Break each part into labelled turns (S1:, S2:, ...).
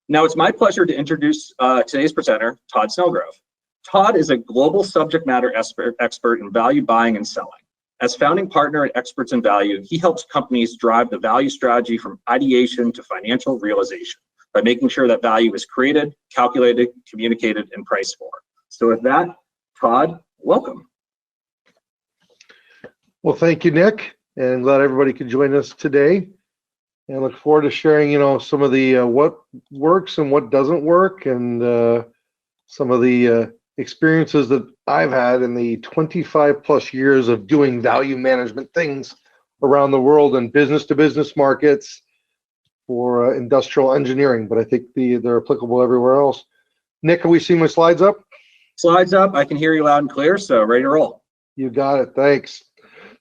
S1: Now it's my pleasure to introduce today's presenter, Todd Snelgrove. Todd is a global subject matter expert in value buying and selling. As founding partner at Experts in Value, he helps companies drive the value strategy from ideation to financial realization by making sure that value is created, calculated, communicated, and priced for. So with that, Todd, welcome.
S2: Well, thank you, Nick, and glad everybody could join us today. And look forward to sharing, some of the what works and what doesn't work, and some of the experiences that I've had in the 25 plus years of doing value management things around the world in business to business markets for industrial engineering, but I think they're applicable everywhere else. Nick, can we see my slides up?
S1: Slides up. I can hear you loud and clear, so ready to roll.
S2: You got it. Thanks.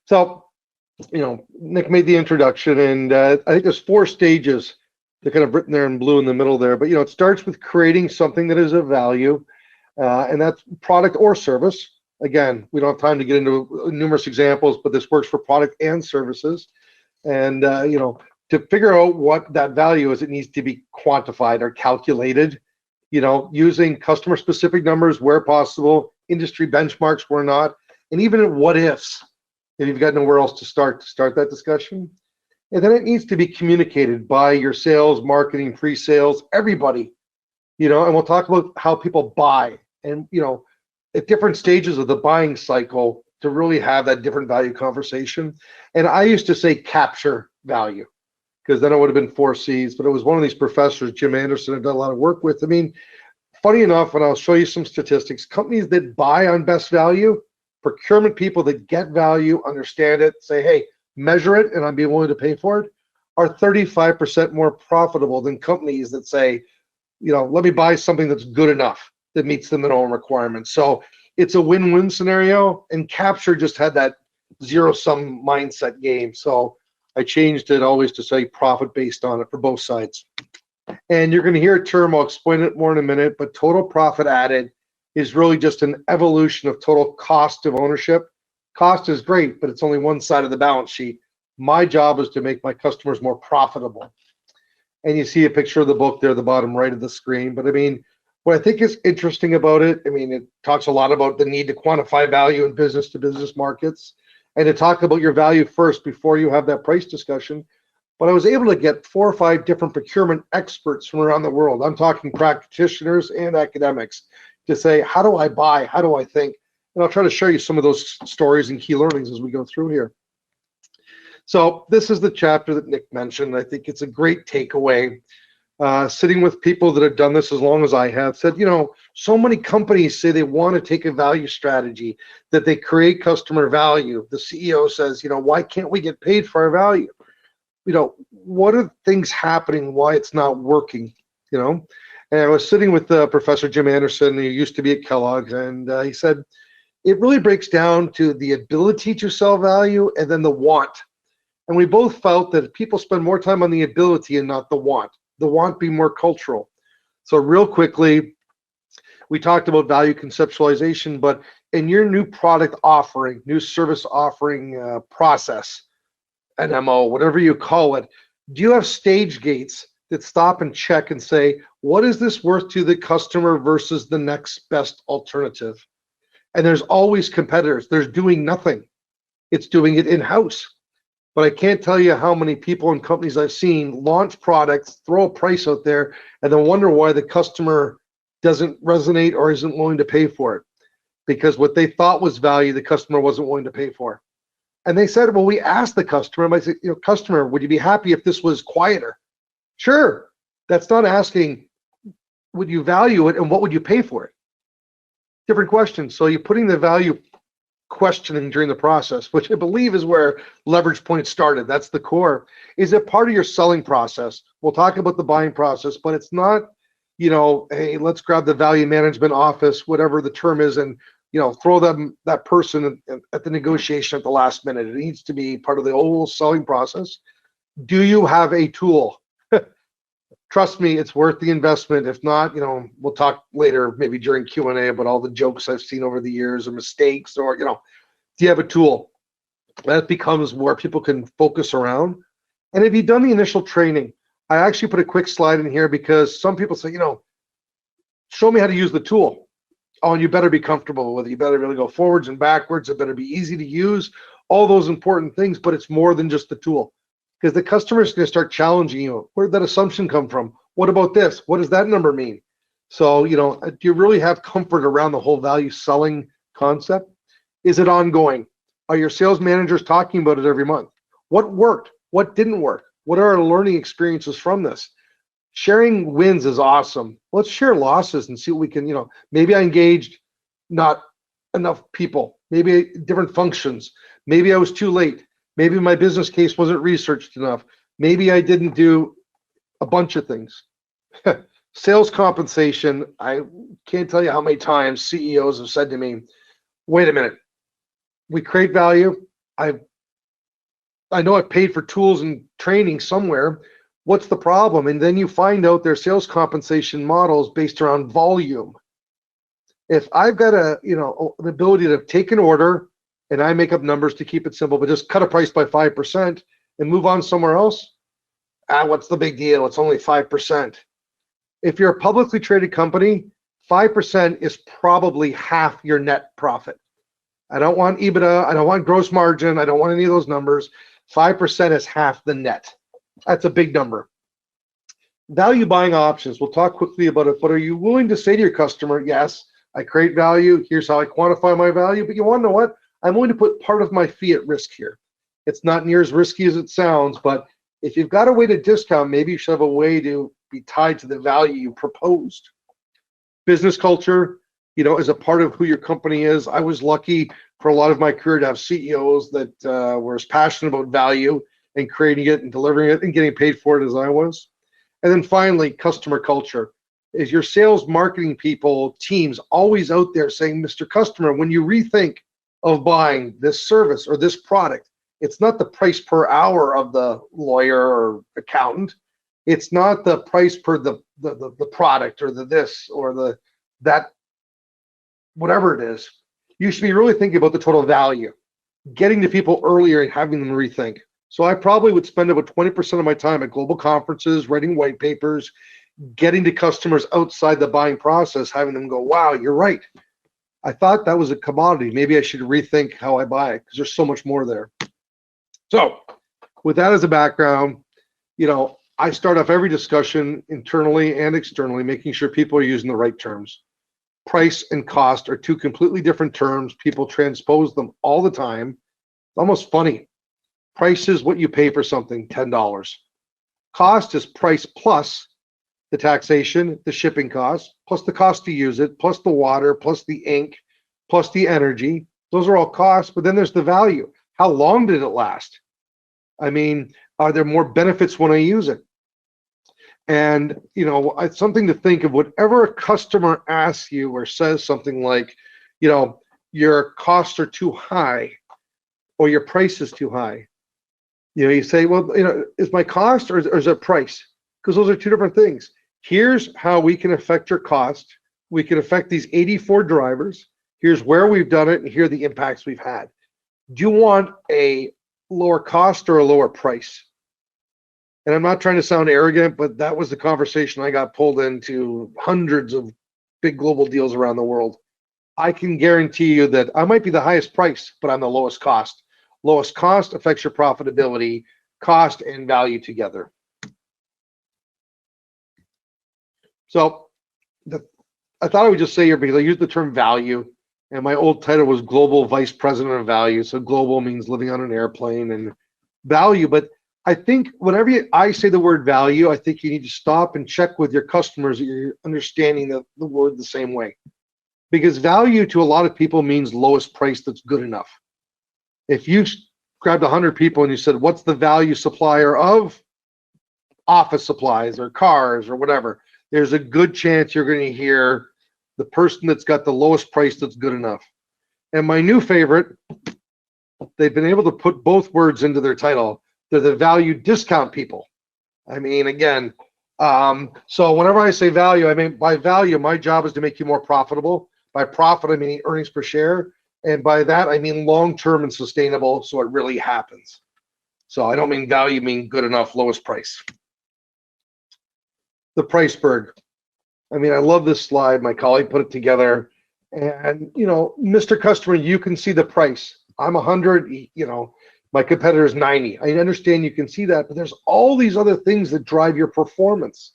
S2: So, Nick made the introduction, and I think there's 4 stages. They're kind of written there in blue in the middle there, but it starts with creating something that is of value, and that's product or service. Again, we don't have time to get into numerous examples, but this works for product and services. And to figure out what that value is, it needs to be quantified or calculated, using customer specific numbers where possible, industry benchmarks where not, and even what ifs, if you've got nowhere else to start that discussion. And then it needs to be communicated by your sales, marketing, pre-sales, everybody, and we'll talk about how people buy and, at different stages of the buying cycle to really have that different value conversation. And I used to say capture value, because then it would have been 4 C's, but it was one of these professors, Jim Anderson, I've done a lot of work with. I mean, funny enough, and I'll show you some statistics, companies that buy on best value, procurement people that get value, understand it, say, hey, measure it, and I'd be willing to pay for it, are 35% more profitable than companies that say, let me buy something that's good enough, that meets the minimum requirements. So it's a win-win scenario, and capture just had that zero-sum mindset game. So I changed it always to say profit based on it for both sides. And you're going to hear a term, I'll explain it more in a minute, but total profit added is really just an evolution of total cost of ownership. Cost is great, but it's only one side of the balance sheet. My job is to make my customers more profitable. And you see a picture of the book there at the bottom right of the screen. But I mean, what I think is interesting about it, it talks a lot about the need to quantify value in business to business markets, and to talk about your value first before you have that price discussion. But I was able to get 4 or 5 different procurement experts from around the world. I'm talking practitioners and academics to say, how do I buy? How do I think? And I'll try to show you some of those stories and key learnings as we go through here. So this is the chapter that Nick mentioned. I think it's a great takeaway. Sitting with people that have done this as long as I have, said, so many companies say they want to take a value strategy, that they create customer value. The CEO says, why can't we get paid for our value? What are things happening, why it's not working, And I was sitting with Professor Jim Anderson, who used to be at Kellogg's, and he said, it really breaks down to the ability to sell value and then the want. And we both felt that people spend more time on the ability and not the want being more cultural. So real quickly, we talked about value conceptualization, but in your new product offering, new service offering process, NMO, whatever you call it, do you have stage gates that stop and check and say, what is this worth to the customer versus the next best alternative? And there's always competitors. There's doing nothing. It's doing it in-house. But I can't tell you how many people and companies I've seen launch products, throw a price out there, and then wonder why the customer doesn't resonate or isn't willing to pay for it. Because what they thought was value, the customer wasn't willing to pay for. And they said, well, we asked the customer, and I said, customer, would you be happy if this was quieter? Sure. That's not asking, would you value it and what would you pay for it? Different question. So you're putting the value questioning during the process, which I believe is where leverage point started. That's the core. Is it part of your selling process? We'll talk about the buying process, but it's not, hey, let's grab the value management office, whatever the term is, and throw that person at the negotiation at the last minute. It needs to be part of the whole selling process. Do you have a tool? Trust me, it's worth the investment. If not, we'll talk later, maybe during Q&A, about all the jokes I've seen over the years or mistakes, or, do you have a tool? That becomes where people can focus around. And have you done the initial training? I actually put a quick slide in here because some people say, show me how to use the tool. Oh, and you better be comfortable with it. You better really go forwards and backwards. It better be easy to use, all those important things, but it's more than just the tool. Because the customer is going to start challenging you. Where did that assumption come from? What about this? What does that number mean? So, do you really have comfort around the whole value selling concept? Is it ongoing? Are your sales managers talking about it every month? What worked? What didn't work? What are our learning experiences from this? Sharing wins is awesome. Let's share losses and see what we can, maybe I engaged not enough people, maybe different functions. Maybe I was too late. Maybe my business case wasn't researched enough. Maybe I didn't do a bunch of things. Sales compensation, I can't tell you how many times CEOs have said to me, wait a minute, we create value. I know I paid for tools and training somewhere. What's the problem? And then you find out their sales compensation models based around volume. If I've got an ability to take an order and I make up numbers to keep it simple, but just cut a price by 5% and move on somewhere else, what's the big deal? It's only 5%. If you're a publicly traded company, 5% is probably half your net profit. I don't want EBITDA. I don't want gross margin. I don't want any of those numbers. 5% is half the net. That's a big number. Value buying options. We'll talk quickly about it, but are you willing to say to your customer, yes, I create value. Here's how I quantify my value. But you want to know what? I'm willing to put part of my fee at risk here. It's not near as risky as it sounds, but if you've got a way to discount, maybe you should have a way to be tied to the value you proposed. Business culture, is a part of who your company is. I was lucky for a lot of my career to have CEOs that were as passionate about value and creating it and delivering it and getting paid for it as I was. And then finally, customer culture. Is your sales marketing people, teams always out there saying, Mr. Customer, when you rethink of buying this service or this product, it's not the price per hour of the lawyer or accountant. It's not the price per the product or the this or the that, whatever it is. You should be really thinking about the total value, getting to people earlier and having them rethink. So I probably would spend about 20% of my time at global conferences, writing white papers, getting to customers outside the buying process, having them go, wow, you're right. I thought that was a commodity. Maybe I should rethink how I buy it because there's so much more there. So with that as a background, I start off every discussion internally and externally, making sure people are using the right terms. Price and cost are two completely different terms. People transpose them all the time. It's almost funny. Price is what you pay for something, $10. Cost is price plus the taxation, the shipping cost, plus the cost to use it, plus the water, plus the ink, plus the energy. Those are all costs, but then there's the value. How long did it last? I mean, are there more benefits when I use it? And, it's something to think of. Whatever a customer asks you or says something like, your costs are too high or your price is too high. You say, well, is my cost or is it price? Because those are two different things. Here's how we can affect your cost. We can affect these 84 drivers. Here's where we've done it, and here are the impacts we've had. Do you want a lower cost or a lower price? And I'm not trying to sound arrogant, but that was the conversation I got pulled into hundreds of big global deals around the world. I can guarantee you that I might be the highest price, but I'm the lowest cost. Lowest cost affects your profitability, cost and value together. So I thought I would just say here, because I used the term value, and my old title was Global Vice President of Value. So global means living on an airplane and value. But I think whenever I say the word value, I think you need to stop and check with your customers that you're understanding the word the same way. Because value to a lot of people means lowest price that's good enough. If you grabbed 100 people and you said, what's the value supplier of office supplies or cars or whatever, there's a good chance you're going to hear the person that's got the lowest price that's good enough. And my new favorite, they've been able to put both words into their title. They're the value discount people. I mean, again, so whenever I say value, I mean, by value, my job is to make you more profitable. By profit, I mean earnings per share. And by that, I mean long-term and sustainable, so it really happens. So I don't mean value, mean good enough, lowest price. the price berg. I mean, I love this slide. My colleague put it together. And, Mr. Customer, you can see the price. I'm 100, my competitor is 90. I understand you can see that, but there's all these other things that drive your performance.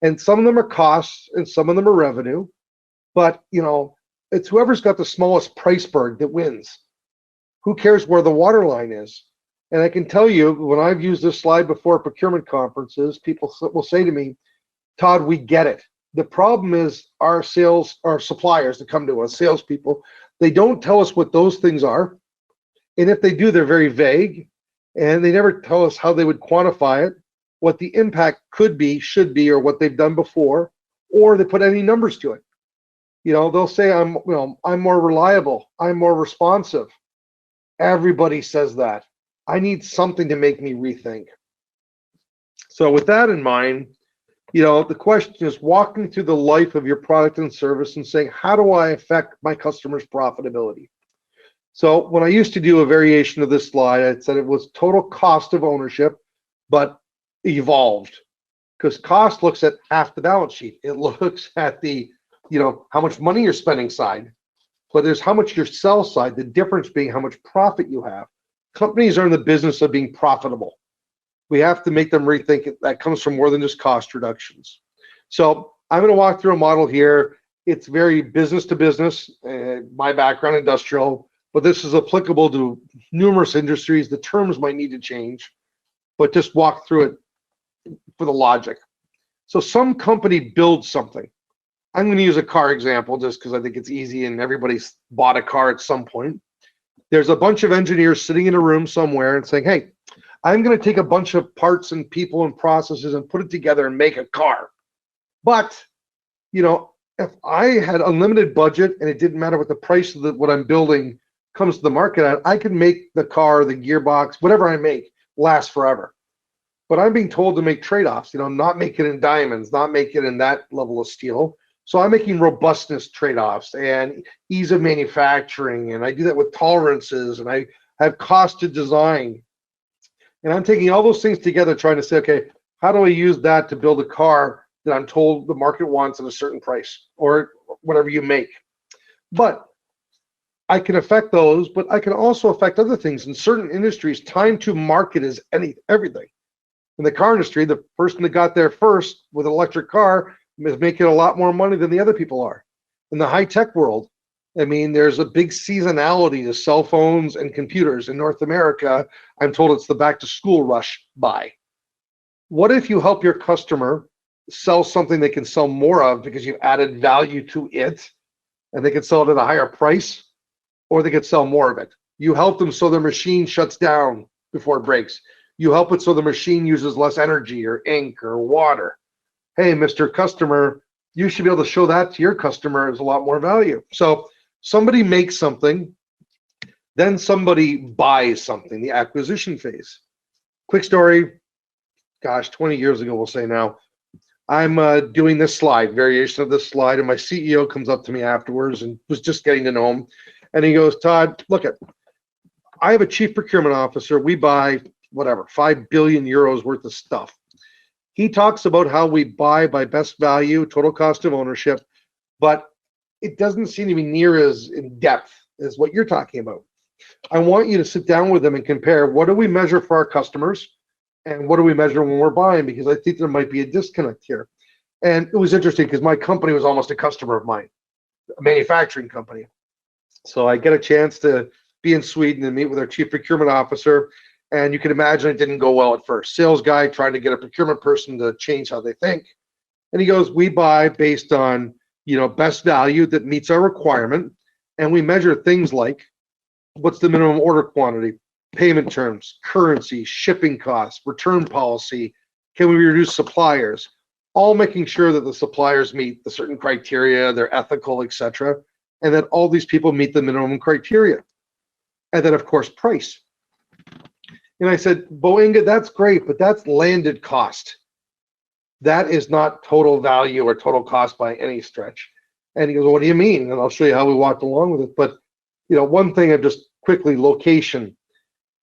S2: And some of them are costs and some of them are revenue. But, it's whoever's got the smallest price berg that wins. Who cares where the water line is? And I can tell you, when I've used this slide before at procurement conferences, people will say to me, Todd, we get it. The problem is our suppliers that come to us, salespeople, they don't tell us what those things are. And if they do, they're very vague. And they never tell us how they would quantify it, what the impact could be, should be, or what they've done before, or they put any numbers to it. They'll say, I'm more reliable. I'm more responsive. Everybody says that. I need something to make me rethink. So with that in mind, the question is walking through the life of your product and service and saying, how do I affect my customers' profitability? So when I used to do a variation of this slide, I said it was total cost of ownership, but evolved. Because cost looks at half the balance sheet. It looks at the, how much money you're spending side. But there's how much your sell side, the difference being how much profit you have. Companies are in the business of being profitable. We have to make them rethink it. That comes from more than just cost reductions. So I'm going to walk through a model here. It's very business to business, my background industrial, but this is applicable to numerous industries. The terms might need to change, but just walk through it for the logic. So some company builds something. I'm going to use a car example just because I think it's easy and everybody's bought a car at some point. There's a bunch of engineers sitting in a room somewhere and saying, hey, I'm going to take a bunch of parts and people and processes and put it together and make a car. But, if I had unlimited budget and it didn't matter what the price of what I'm building comes to the market at, I could make the car, the gearbox, whatever I make, last forever. But I'm being told to make trade-offs, not make it in diamonds, not make it in that level of steel. So I'm making robustness trade-offs and ease of manufacturing, and I do that with tolerances, and I have cost to design. And I'm taking all those things together, trying to say, okay, how do I use that to build a car that I'm told the market wants at a certain price, or whatever you make? But I can affect those, but I can also affect other things. In certain industries, time to market is everything. In the car industry, the person that got there first with an electric car is making a lot more money than the other people are. In the high-tech world, there's a big seasonality to cell phones and computers. In North America, I'm told it's the back-to-school rush buy. What if you help your customer sell something they can sell more of because you've added value to it, and they can sell it at a higher price, or they could sell more of it? You help them so their machine shuts down before it breaks. You help it so the machine uses less energy or ink or water. Hey, Mr. Customer, you should be able to show that to your customer as a lot more value. So somebody makes something, then somebody buys something, the acquisition phase. Quick story, 20 years ago, we'll say now, I'm doing this slide, variation of this slide, and my CEO comes up to me afterwards and was just getting to know him. And he goes, Todd, I have a chief procurement officer. We buy, 5 billion euros worth of stuff. He talks about how we buy by best value, total cost of ownership, but it doesn't seem to be near as in depth as what you're talking about. I want you to sit down with them and compare what do we measure for our customers and what do we measure when we're buying, because I think there might be a disconnect here. And it was interesting because my company was almost a customer of mine, a manufacturing company. So I get a chance to be in Sweden and meet with our chief procurement officer. And you can imagine it didn't go well at first. Sales guy trying to get a procurement person to change how they think. And he goes, we buy based on, best value that meets our requirement. And we measure things like what's the minimum order quantity, payment terms, currency, shipping costs, return policy. Can we reduce suppliers? All making sure that the suppliers meet the certain criteria, they're ethical, etc. And that all these people meet the minimum criteria. And then, of course, price. And I said, Boinga, that's great, but that's landed cost. That is not total value or total cost by any stretch. And he goes, well, what do you mean? And I'll show you how we walked along with it. But, one thing of just quickly, location.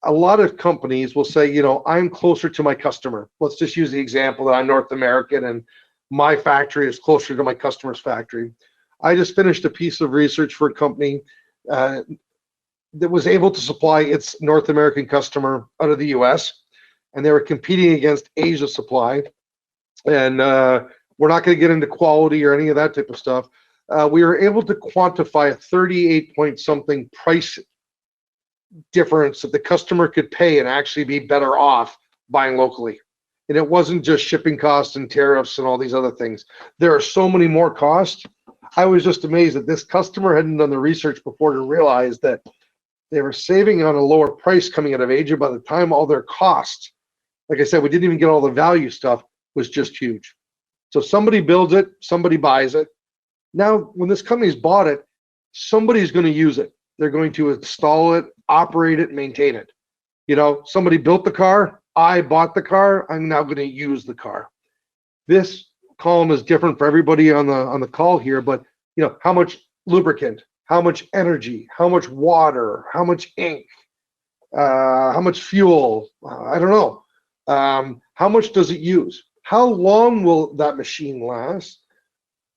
S2: A lot of companies will say, I'm closer to my customer. Let's just use the example that I'm North American and my factory is closer to my customer's factory. I just finished a piece of research for a company that was able to supply its North American customer out of the US, and they were competing against Asia supply. And we're not going to get into quality or any of that type of stuff. We were able to quantify a 38 point something price difference that the customer could pay and actually be better off buying locally. And it wasn't just shipping costs and tariffs and all these other things. There are so many more costs. I was just amazed that this customer hadn't done the research before to realize that they were saving on a lower price coming out of Asia. By the time all their costs, like I said, we didn't even get all the value stuff, was just huge. So somebody builds it, somebody buys it. Now, when this company's bought it, somebody's going to use it. They're going to install it, operate it, maintain it. You know, somebody built the car, I bought the car, I'm now going to use the car. This column is different for everybody on the call here, but you know, how much lubricant, how much energy, how much water, how much ink, how much fuel, I don't know. How much does it use? How long will that machine last?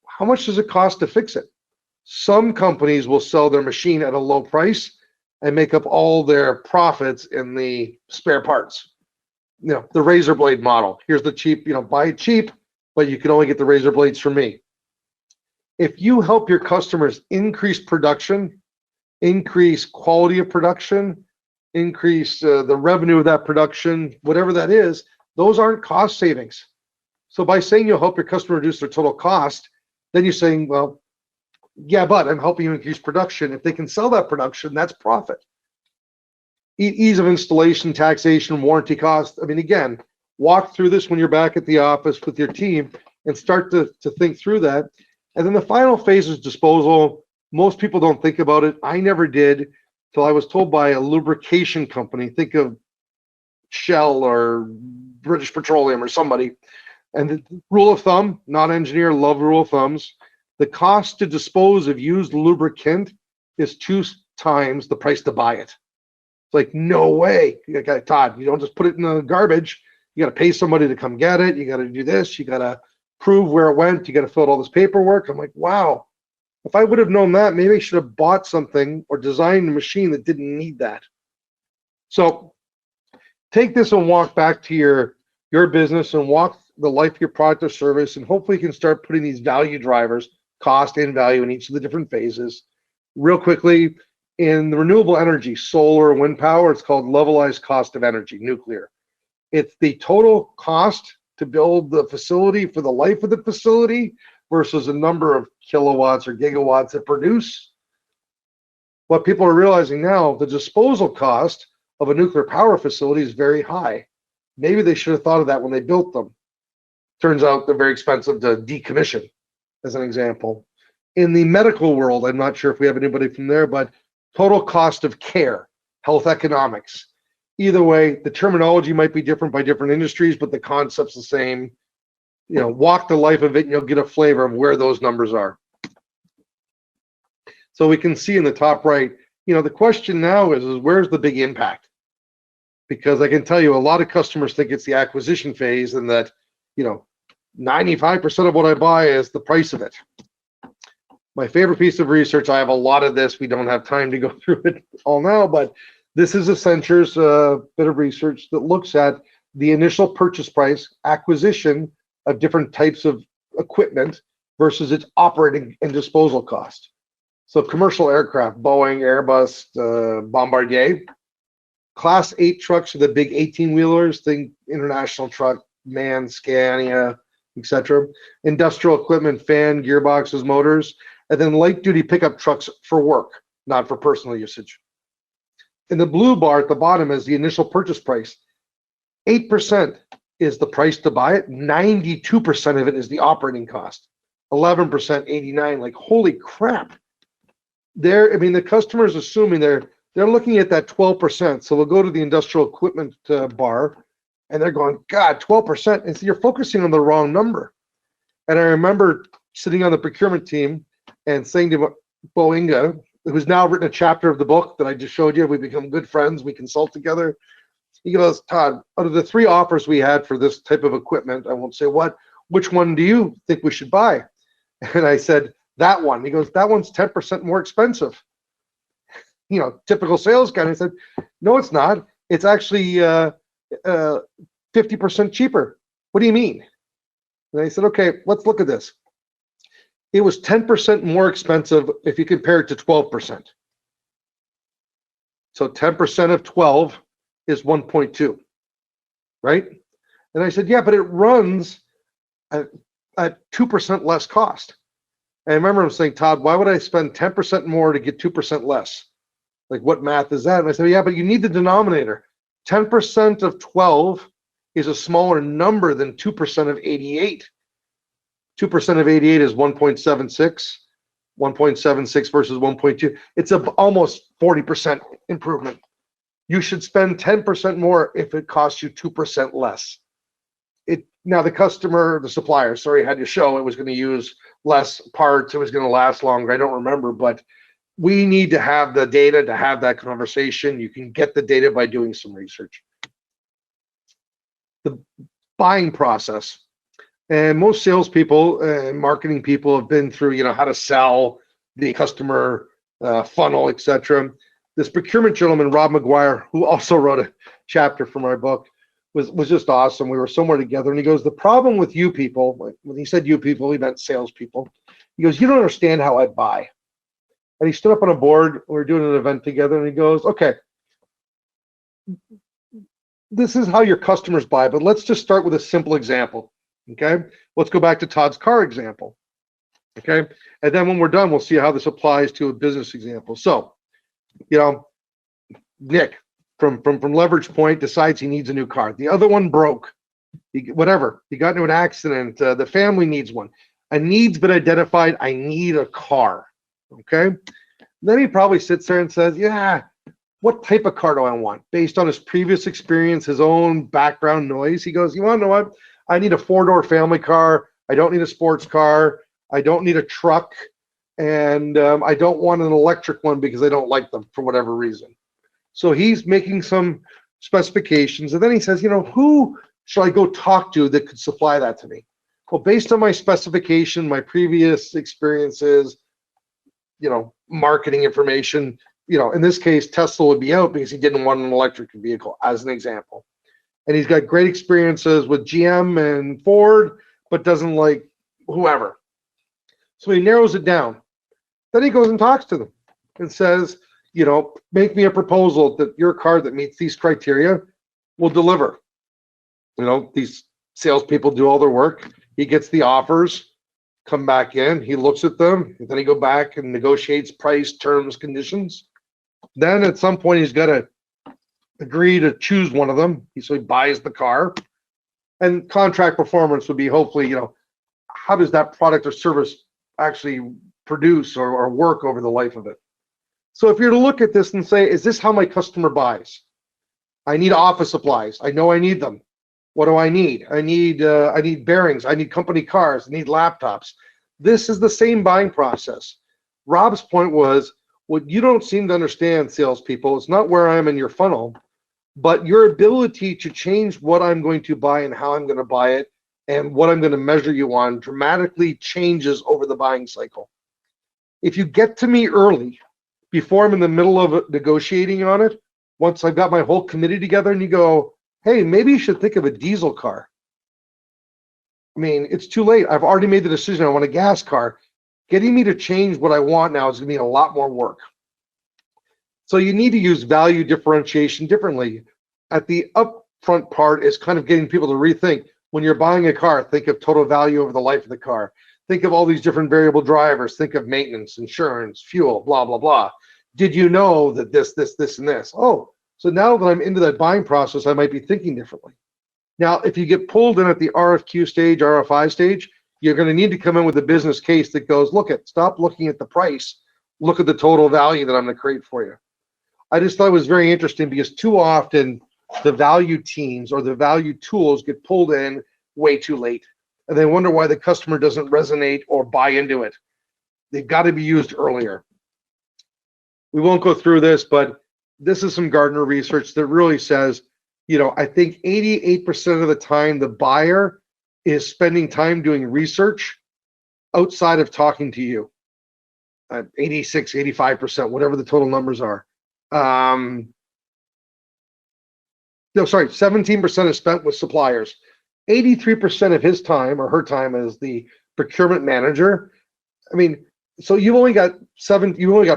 S2: How much does it cost to fix it? Some companies will sell their machine at a low price and make up all their profits in the spare parts. You know, the razor blade model. Here's the cheap, you know, buy it cheap, but you can only get the razor blades from me. If you help your customers increase production, increase quality of production, increase the revenue of that production, whatever that is, those aren't cost savings. So by saying you'll help your customer reduce their total cost, then you're saying, well, yeah, but I'm helping you increase production. If they can sell that production, that's profit. Ease of installation, taxation, warranty costs. I mean, again, walk through this when you're back at the office with your team and start to think through that. And then the final phase is disposal. Most people don't think about it. I never did till I was told by a lubrication company, think of Shell or British Petroleum or somebody. And the rule of thumb, not engineer, love rule of thumbs. The cost to dispose of used lubricant is 2 times the price to buy it. It's like, no way. Todd, you don't just put it in the garbage. You got to pay somebody to come get it. You got to do this. You got to prove where it went. You got to fill out all this paperwork. I'm like, wow. If I would have known that, maybe I should have bought something or designed a machine that didn't need that. So take this and walk back to your business and walk the life of your product or service, and hopefully you can start putting these value drivers, cost and value, in each of the different phases. Real quickly, in the renewable energy, solar, wind power, it's called levelized cost of energy, nuclear. It's the total cost to build the facility for the life of the facility versus a number of kilowatts or gigawatts that produce. What people are realizing now, the disposal cost of a nuclear power facility is very high. Maybe they should have thought of that when they built them. Turns out they're very expensive to decommission, as an example. In the medical world, I'm not sure if we have anybody from there, but total cost of care, health economics. Either way, the terminology might be different by different industries, but the concept's the same. You know, walk the life of it and you'll get a flavor of where those numbers are. So we can see in the top right, you know, the question now is where's the big impact? Because I can tell you a lot of customers think it's the acquisition phase and that, you know, 95% of what I buy is the price of it. My favorite piece of research, I have a lot of this. We don't have time to go through it all now, but this is Accenture's bit of research that looks at the initial purchase price, acquisition of different types of equipment versus its operating and disposal cost. So commercial aircraft, Boeing, Airbus, Bombardier. Class 8 trucks are the big 18-wheelers, think international truck, MAN, Scania, etc. Industrial equipment, fan, gearboxes, motors, and then light-duty pickup trucks for work, not for personal usage. In the blue bar at the bottom is the initial purchase price. 8% is the price to buy it. 92% of it is the operating cost. 11%, 89%. Like, holy crap! I mean, the customer's assuming they're looking at that 12%. So they'll go to the industrial equipment bar, and they're going, God, 12%. And so you're focusing on the wrong number. And I remember sitting on the procurement team and saying to Boinga, who's now written a chapter of the book that I just showed you, we become good friends, we consult together. He goes, Todd, out of the 3 offers we had for this type of equipment, I won't say what, which one do you think we should buy? And I said, that one. He goes, that one's 10% more expensive. You know, typical sales guy. And I said, no, it's not. It's actually 50% cheaper. What do you mean? And I said, okay, let's look at this. It was 10% more expensive if you compare it to 12%. So 10% of 12 is 1.2, right? And I said, yeah, but it runs at 2% less cost. And I remember him saying, Todd, why would I spend 10% more to get 2% less? Like, what math is that? And I said, yeah, but you need the denominator. 10% of 12 is a smaller number than 2% of 88. 2% of 88 is 1.76. 1.76 versus 1.2. It's almost 40% improvement. You should spend 10% more if it costs you 2% less. Now the supplier, had to show it was going to use less parts, it was going to last longer. I don't remember, but we need to have the data to have that conversation. You can get the data by doing some research. The buying process. And most salespeople and marketing people have been through, how to sell the customer funnel, etc. This procurement gentleman, Rob McGuire, who also wrote a chapter from our book, was just awesome. We were somewhere together, and he goes, the problem with you people, when he said you people, he meant salespeople. He goes, you don't understand how I buy. And he stood up on a board. We were doing an event together, and he goes, okay, this is how your customers buy, but let's just start with a simple example. Okay, let's go back to Todd's car example. Okay, and then when we're done, we'll see how this applies to a business example. So, Nick from Leverage Point decides he needs a new car. The other one broke. He got into an accident. The family needs one. A need's been identified. I need a car. Okay, then he probably sits there and says, yeah, what type of car do I want? Based on his previous experience, his own background noise, he goes, you want to know what? I need a 4-door family car. I don't need a sports car. I don't need a truck. And I don't want an electric one because I don't like them for whatever reason. So he's making some specifications. And then he says, who should I go talk to that could supply that to me? Well, based on my specification, my previous experiences, marketing information, in this case, Tesla would be out because he didn't want an electric vehicle, as an example. And he's got great experiences with GM and Ford, but doesn't like whoever. So he narrows it down. Then he goes and talks to them and says, make me a proposal that your car that meets these criteria will deliver. These salespeople do all their work. He gets the offers, come back in, he looks at them, and then he go back and negotiates price, terms, conditions. Then at some point he's got to agree to choose one of them. So he buys the car, and contract performance would be hopefully, how does that product or service actually produce or work over the life of it? So if you're to look at this and say, is this how my customer buys? I need office supplies. I know I need them. What do I need? I need bearings. I need company cars. I need laptops. This is the same buying process. Rob's point was, what you don't seem to understand, salespeople, it's not where I am in your funnel, but your ability to change what I'm going to buy and how I'm going to buy it and what I'm going to measure you on dramatically changes over the buying cycle. If you get to me early, before I'm in the middle of negotiating on it, once I've got my whole committee together and you go, hey, maybe you should think of a diesel car. I mean, it's too late. I've already made the decision. I want a gas car. Getting me to change what I want now is going to be a lot more work. So you need to use value differentiation differently. At the upfront part is kind of getting people to rethink. When you're buying a car, think of total value over the life of the car. Think of all these different variable drivers. Think of maintenance, insurance, fuel, blah, blah, blah. Did you know that this, and this? Oh, so now that I'm into that buying process, I might be thinking differently. Now, if you get pulled in at the RFQ stage, RFI stage, you're going to need to come in with a business case that goes, stop looking at the price, look at the total value that I'm going to create for you. I just thought it was very interesting because too often the value teams or the value tools get pulled in way too late. And they wonder why the customer doesn't resonate or buy into it. They've got to be used earlier. We won't go through this, but this is some Gartner research that really says, I think 88% of the time the buyer is spending time doing research outside of talking to you. 86, 85%, whatever the total numbers are. No, sorry, 17% is spent with suppliers. 83% of his time or her time as the procurement manager. I mean, so you've only got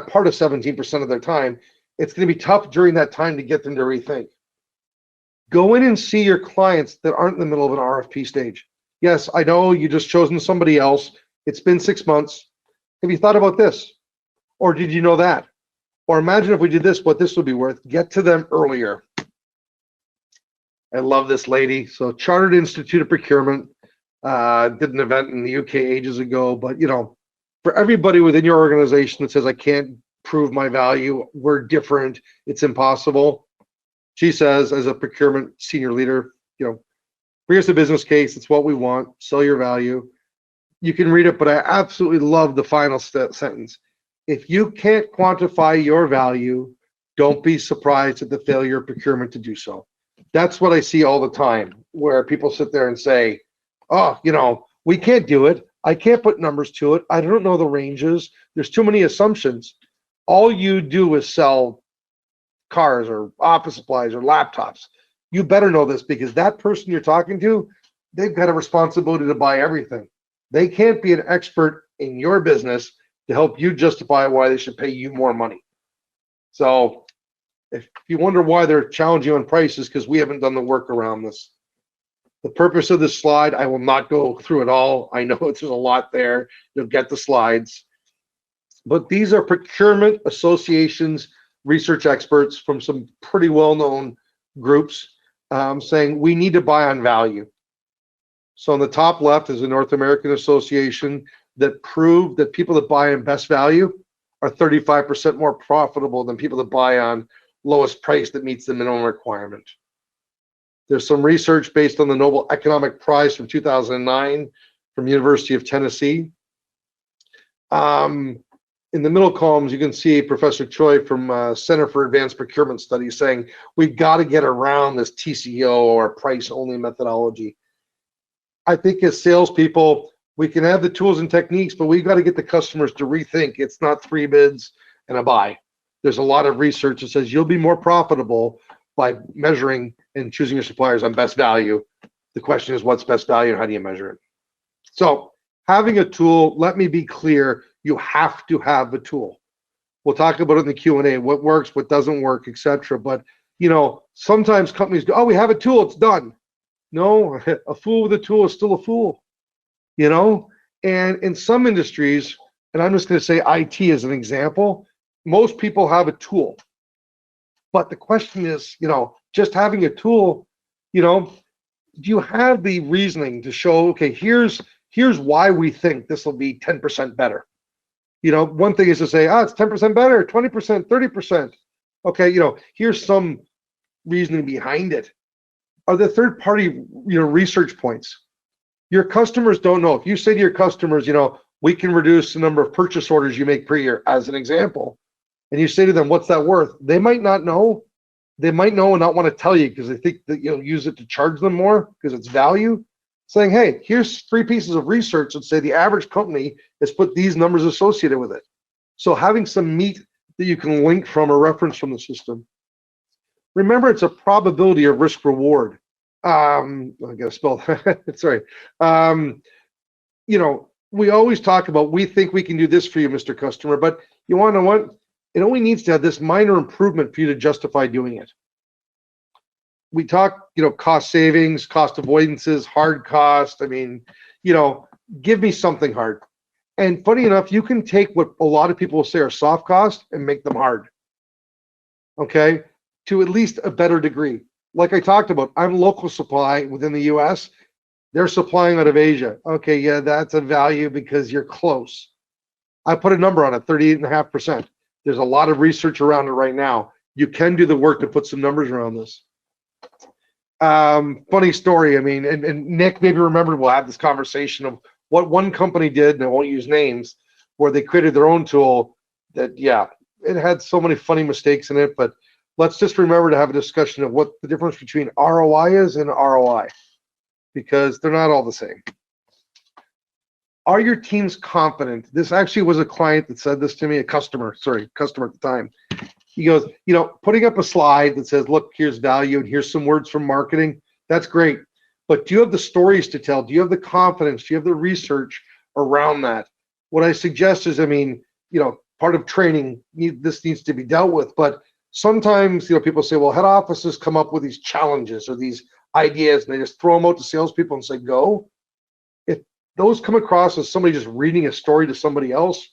S2: part of 17% of their time. It's going to be tough during that time to get them to rethink. Go in and see your clients that aren't in the middle of an RFP stage. Yes, I know you just chosen somebody else. It's been 6 months. Have you thought about this? Or did you know that? Or imagine if we did this, what this would be worth. Get to them earlier. I love this lady. So Chartered Institute of Procurement did an event in the UK ages ago, but you know, for everybody within your organization that says, I can't prove my value, we're different, it's impossible. She says, as a procurement senior leader, you know, here's the business case, it's what we want, sell your value. You can read it, but I absolutely love the final sentence. If you can't quantify your value, don't be surprised at the failure of procurement to do so. That's what I see all the time, where people sit there and say, oh, you know, we can't do it. I can't put numbers to it. I don't know the ranges. There's too many assumptions. All you do is sell cars or office supplies or laptops. You better know this, because that person you're talking to, they've got a responsibility to buy everything. They can't be an expert in your business to help you justify why they should pay you more money. So if you wonder why they're challenging on prices, because we haven't done the work around this. The purpose of this slide, I will not go through it all. I know there's a lot there. You'll get the slides. But these are procurement associations, research experts from some pretty well-known groups saying we need to buy on value. So on the top left is the North American Association that proved that people that buy on best value are 35% more profitable than people that buy on lowest price that meets the minimum requirement. There's some research based on the Nobel Economic Prize from 2009 from University of Tennessee. In the middle columns, you can see Professor Choi from Center for Advanced Procurement Studies saying, we've got to get around this TCO or price-only methodology. I think as salespeople, we can have the tools and techniques, but we've got to get the customers to rethink. It's not 3 bids and a buy. There's a lot of research that says you'll be more profitable by measuring and choosing your suppliers on best value. The question is, what's best value and how do you measure it? So having a tool, let me be clear, you have to have a tool. We'll talk about it in the Q&A, what works, what doesn't work, etc. But you know, sometimes companies go, oh, we have a tool, it's done. No, a fool with a tool is still a fool, you know? And in some industries, and I'm just going to say IT as an example, most people have a tool. But the question is, you know, just having a tool, you know, do you have the reasoning to show, okay, here's why we think this will be 10% better? You know, one thing is to say, it's 10% better, 20%, 30%. Okay, you know, here's some reasoning behind it. Are the third-party, you know, research points? Your customers don't know. If you say to your customers, you know, we can reduce the number of purchase orders you make per year, as an example, and you say to them, what's that worth? They might not know. They might know and not want to tell you because they think that you'll use it to charge them more because it's value. Saying, hey, here's 3 pieces of research that say the average company has put these numbers associated with it. So having some meat that you can link from or reference from the system. Remember, it's a probability of risk reward. I gotta spell that. Sorry. You know, we always talk about, we think we can do this for you, Mr. Customer, but you want to know what? It only needs to have this minor improvement for you to justify doing it. We talk, you know, cost savings, cost avoidances, hard cost. I mean, you know, give me something hard. And funny enough, you can take what a lot of people will say are soft cost and make them hard. Okay, to at least a better degree. Like I talked about, I'm local supply within the US. They're supplying out of Asia. Okay, yeah, that's a value because you're close. I put a number on it, 38.5%. There's a lot of research around it right now. You can do the work to put some numbers around this. Funny story. I mean, and Nick maybe remembered, we'll have this conversation of what one company did, and I won't use names, where they created their own tool that, yeah, it had so many funny mistakes in it, but let's just remember to have a discussion of what the difference between ROI is and ROI. because they're not all the same. Are your teams confident? This actually was a client that said this to me, customer at the time. He goes, putting up a slide that says, look, here's value and here's some words from marketing. That's great. But do you have the stories to tell? Do you have the confidence? Do you have the research around that? What I suggest is, part of training, this needs to be dealt with. But sometimes, people say, well, head offices come up with these challenges or these ideas and they just throw them out to salespeople and say, go. If those come across as somebody just reading a story to somebody else,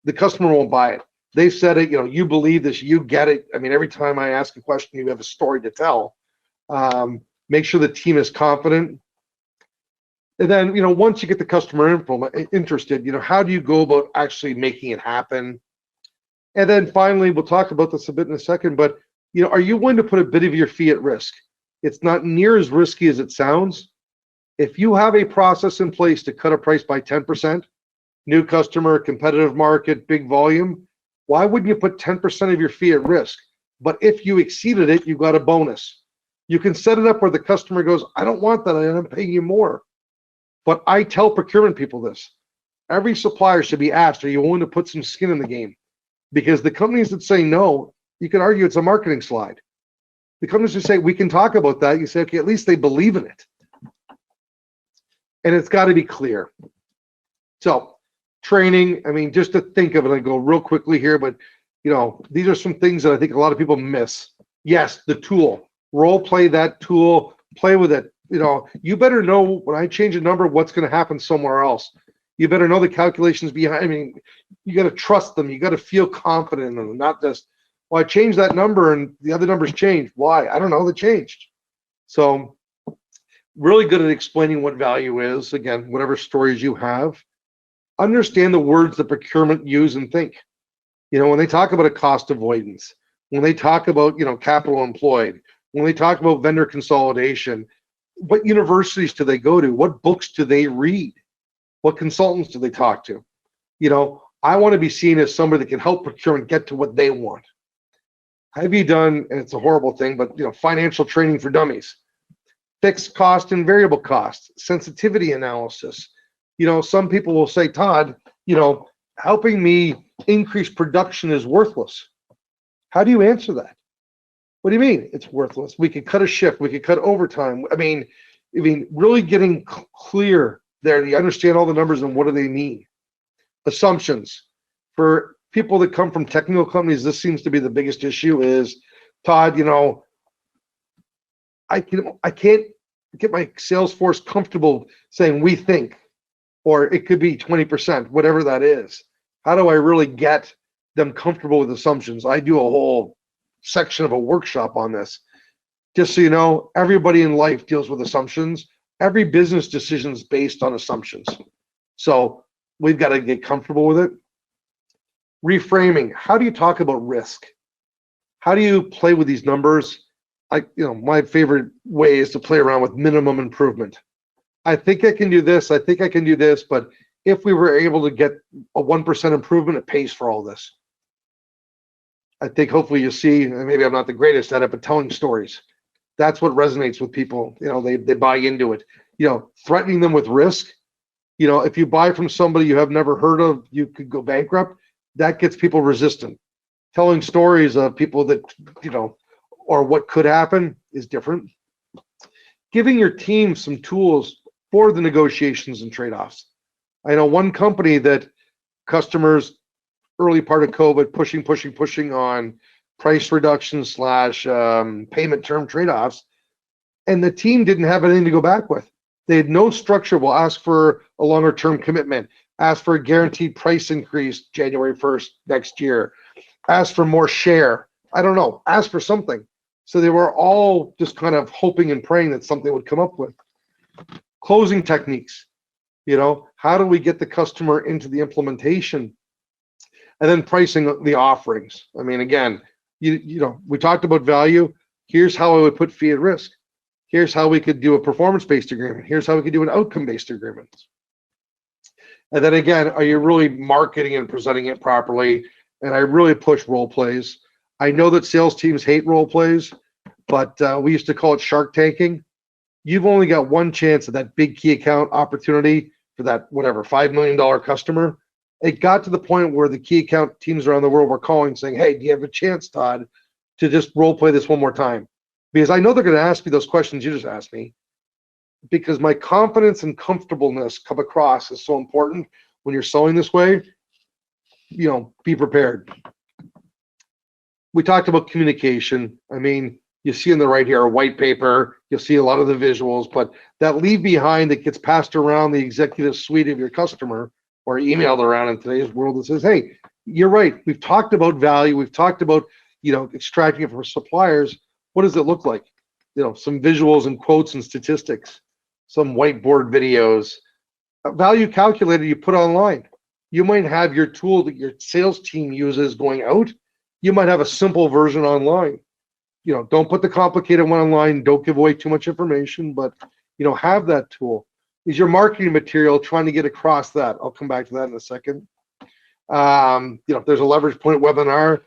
S2: the customer won't buy it. They've said it, you believe this, you get it. Every time I ask a question, you have a story to tell. Make sure the team is confident. And then, once you get the customer interested, how do you go about actually making it happen? And then finally, we'll talk about this a bit in a second, but, are you willing to put a bit of your fee at risk? It's not near as risky as it sounds. If you have a process in place to cut a price by 10%, new customer, competitive market, big volume, why wouldn't you put 10% of your fee at risk? But if you exceeded it, you got a bonus. You can set it up where the customer goes, I don't want that, I'm paying you more. But I tell procurement people this. Every supplier should be asked, are you willing to put some skin in the game? Because the companies that say no, you can argue it's a marketing slide. The companies who say, we can talk about that, you say, okay, at least they believe in it. And it's got to be clear. So training, just to think of it, I go real quickly here, but these are some things that I think a lot of people miss. Yes, the tool, role play that tool, play with it. You better know when I change a number, what's going to happen somewhere else. You better know the calculations behind. You got to trust them. You got to feel confident in them, not just, well, I changed that number and the other numbers changed. Why? I don't know. They changed. So really good at explaining what value is. Again, whatever stories you have, understand the words that procurement use and think. When they talk about a cost avoidance, when they talk about, capital employed, when they talk about vendor consolidation, what universities do they go to? What books do they read? What consultants do they talk to? I want to be seen as somebody that can help procurement get to what they want. Have you done, and it's a horrible thing, but financial training for dummies, fixed cost and variable cost, sensitivity analysis. Some people will say, Todd, helping me increase production is worthless. How do you answer that? What do you mean it's worthless? We could cut a shift, we could cut overtime. Really getting clear there. You understand all the numbers and what do they mean? Assumptions. For people that come from technical companies, this seems to be the biggest issue is, Todd, I can't get my sales force comfortable saying we think, or it could be 20%, whatever that is. How do I really get them comfortable with assumptions? I do a whole section of a workshop on this. Just so you know, everybody in life deals with assumptions. Every business decision is based on assumptions. So we've got to get comfortable with it. Reframing. How do you talk about risk? How do you play with these numbers? My favorite way is to play around with minimum improvement. I think I can do this. I think I can do this. But if we were able to get a 1% improvement, it pays for all this. I think hopefully you see, and maybe I'm not the greatest at it, but telling stories. That's what resonates with people. They buy into it. Threatening them with risk. If you buy from somebody you have never heard of, you could go bankrupt. That gets people resistant. Telling stories of people that, or what could happen is different. Giving your team some tools for the negotiations and trade-offs. I know one company that customers, early part of COVID, pushing on price reductions / payment term trade-offs, and the team didn't have anything to go back with. They had no structure. We'll ask for a longer term commitment, ask for a guaranteed price increase January 1st next year, ask for more share. I don't know, ask for something. So they were all just kind of hoping and praying that something would come up with. Closing techniques. How do we get the customer into the implementation? And then pricing the offerings. Again, we talked about value. Here's how I would put fee at risk. Here's how we could do a performance-based agreement. Here's how we could do an outcome-based agreement. And then again, are you really marketing and presenting it properly? And I really push role plays. I know that sales teams hate role plays, but we used to call it shark tanking. you've only got one chance at that big key account opportunity for that, whatever, $5 million customer. It got to the point where the key account teams around the world were calling saying, hey, do you have a chance, Todd, to just role play this one more time? Because I know they're going to ask me those questions you just asked me, because my confidence and comfortableness come across is so important when you're selling this way. Be prepared. We talked about communication. I mean, you see in the right here a white paper, you'll see a lot of the visuals, but that leave behind that gets passed around the executive suite of your customer or emailed around in today's world that says, hey, you're right. We've talked about value. We've talked about, extracting it from suppliers. What does it look like? Some visuals and quotes and statistics, some whiteboard videos, a value calculator you put online. You might have your tool that your sales team uses going out. You might have a simple version online. Don't put the complicated one online. Don't give away too much information, but, have that tool. Is your marketing material trying to get across that? I'll come back to that in a second. If there's a leverage point webinar,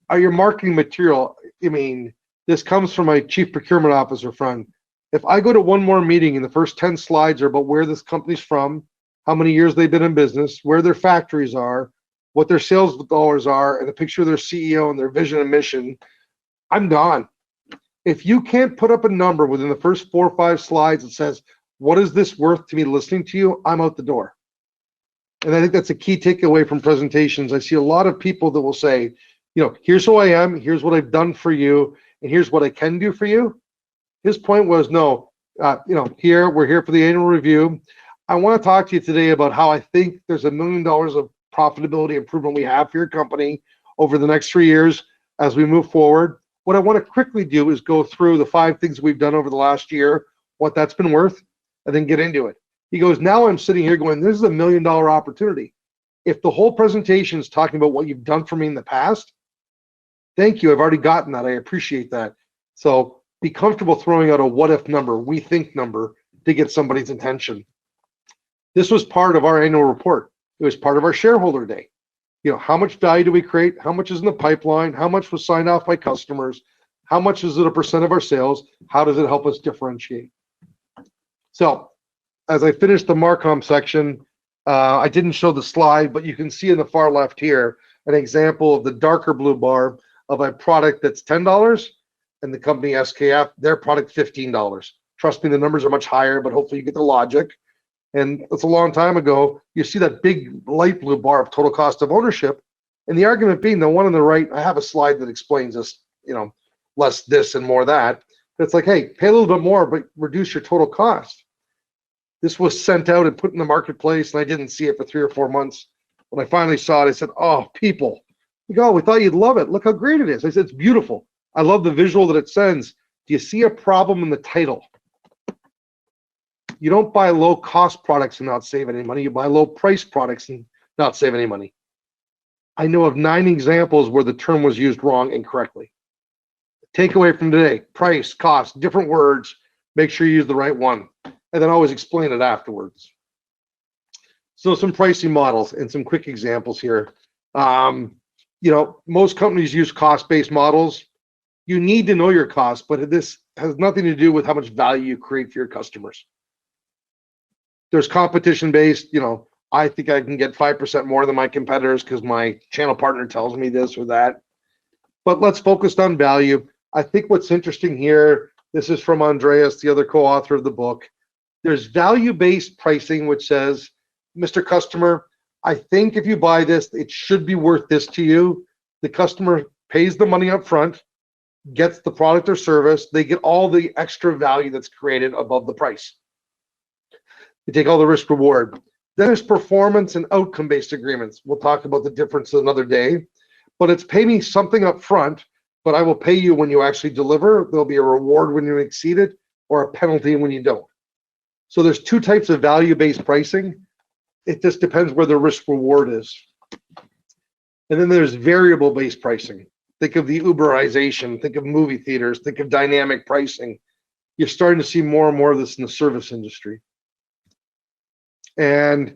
S2: are your marketing material, this comes from my chief procurement officer friend. If I go to one more meeting and the first 10 slides are about where this company's from, how many years they've been in business, where their factories are, what their sales dollars are, and a picture of their CEO and their vision and mission, I'm gone. If you can't put up a number within the first 4 or 5 slides that says, what is this worth to me listening to you? I'm out the door. And I think that's a key takeaway from presentations. I see a lot of people that will say, here's who I am, here's what I've done for you, and here's what I can do for you. His point was, no, we're here for the annual review. I want to talk to you today about how I think there's $1 million of profitability improvement we have for your company over the next 3 years as we move forward. What I want to quickly do is go through the 5 things we've done over the last year, what that's been worth, and then get into it. He goes, now I'm sitting here going, this is $1 million opportunity. If the whole presentation is talking about what you've done for me in the past, thank you, I've already gotten that, I appreciate that. So be comfortable throwing out a what if number, we think number, to get somebody's attention. This was part of our annual report. It was part of our shareholder day. How much value do we create? How much is in the pipeline? How much was signed off by customers? How much is it a percent of our sales? How does it help us differentiate? So as I finished the Marcom section, I didn't show the slide, but you can see in the far left here an example of the darker blue bar of a product that's $10 and the company SKF, their product $15. Trust me, the numbers are much higher, but hopefully you get the logic. And it's a long time ago. You see that big light blue bar of total cost of ownership. And the argument being, the one on the right, I have a slide that explains this, less this and more that. But it's like, hey, pay a little bit more, but reduce your total cost. This was sent out and put in the marketplace, and I didn't see it for 3 or 4 months. When I finally saw it, I said, oh, people. We go, we thought you'd love it. Look how great it is. I said, it's beautiful. I love the visual that it sends. Do you see a problem in the title? You don't buy low cost products and not save any money. You buy low price products and not save any money. I know of 9 examples where the term was used wrong incorrectly. Takeaway from today, price, cost, different words, make sure you use the right one. And then always explain it afterwards. So some pricing models and some quick examples here. Most companies use cost-based models. You need to know your cost, but this has nothing to do with how much value you create for your customers. There's competition-based, I think I can get 5% more than my competitors because my channel partner tells me this or that. But let's focus on value. I think what's interesting here, this is from Andreas, the other co-author of the book. There's value-based pricing, which says, Mr. Customer, I think if you buy this, it should be worth this to you. The customer pays the money up front, gets the product or service. They get all the extra value that's created above the price. They take all the risk reward. Then there's performance and outcome-based agreements. We'll talk about the difference another day. But it's pay me something up front, but I will pay you when you actually deliver. There'll be a reward when you exceed it or a penalty when you don't. So there's 2 types of value-based pricing. It just depends where the risk reward is. And then there's variable-based pricing. Think of the Uberization, think of movie theaters, think of dynamic pricing. You're starting to see more and more of this in the service industry. And,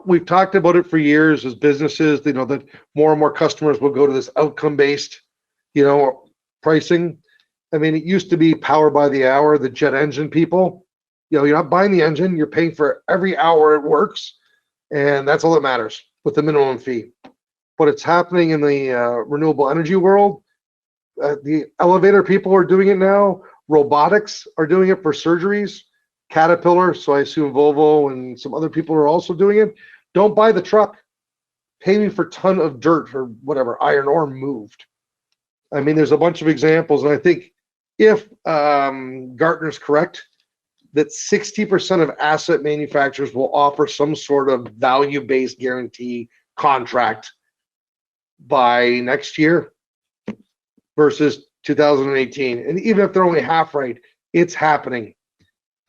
S2: we've talked about it for years as businesses, that more and more customers will go to this outcome-based, pricing. I mean, it used to be power by the hour, the jet engine people. You know, you're not buying the engine, you're paying for every hour it works, and that's all that matters with the minimum fee. But it's happening in the renewable energy world. The elevator people are doing it now. Robotics are doing it for surgeries. Caterpillar, so I assume Volvo and some other people are also doing it. Don't buy the truck. Pay me for a ton of dirt or whatever, iron ore moved. I mean, there's a bunch of examples, and I think if Gartner's correct, that 60% of asset manufacturers will offer some sort of value-based guarantee contract by next year versus 2018. And even if they're only half right, it's happening.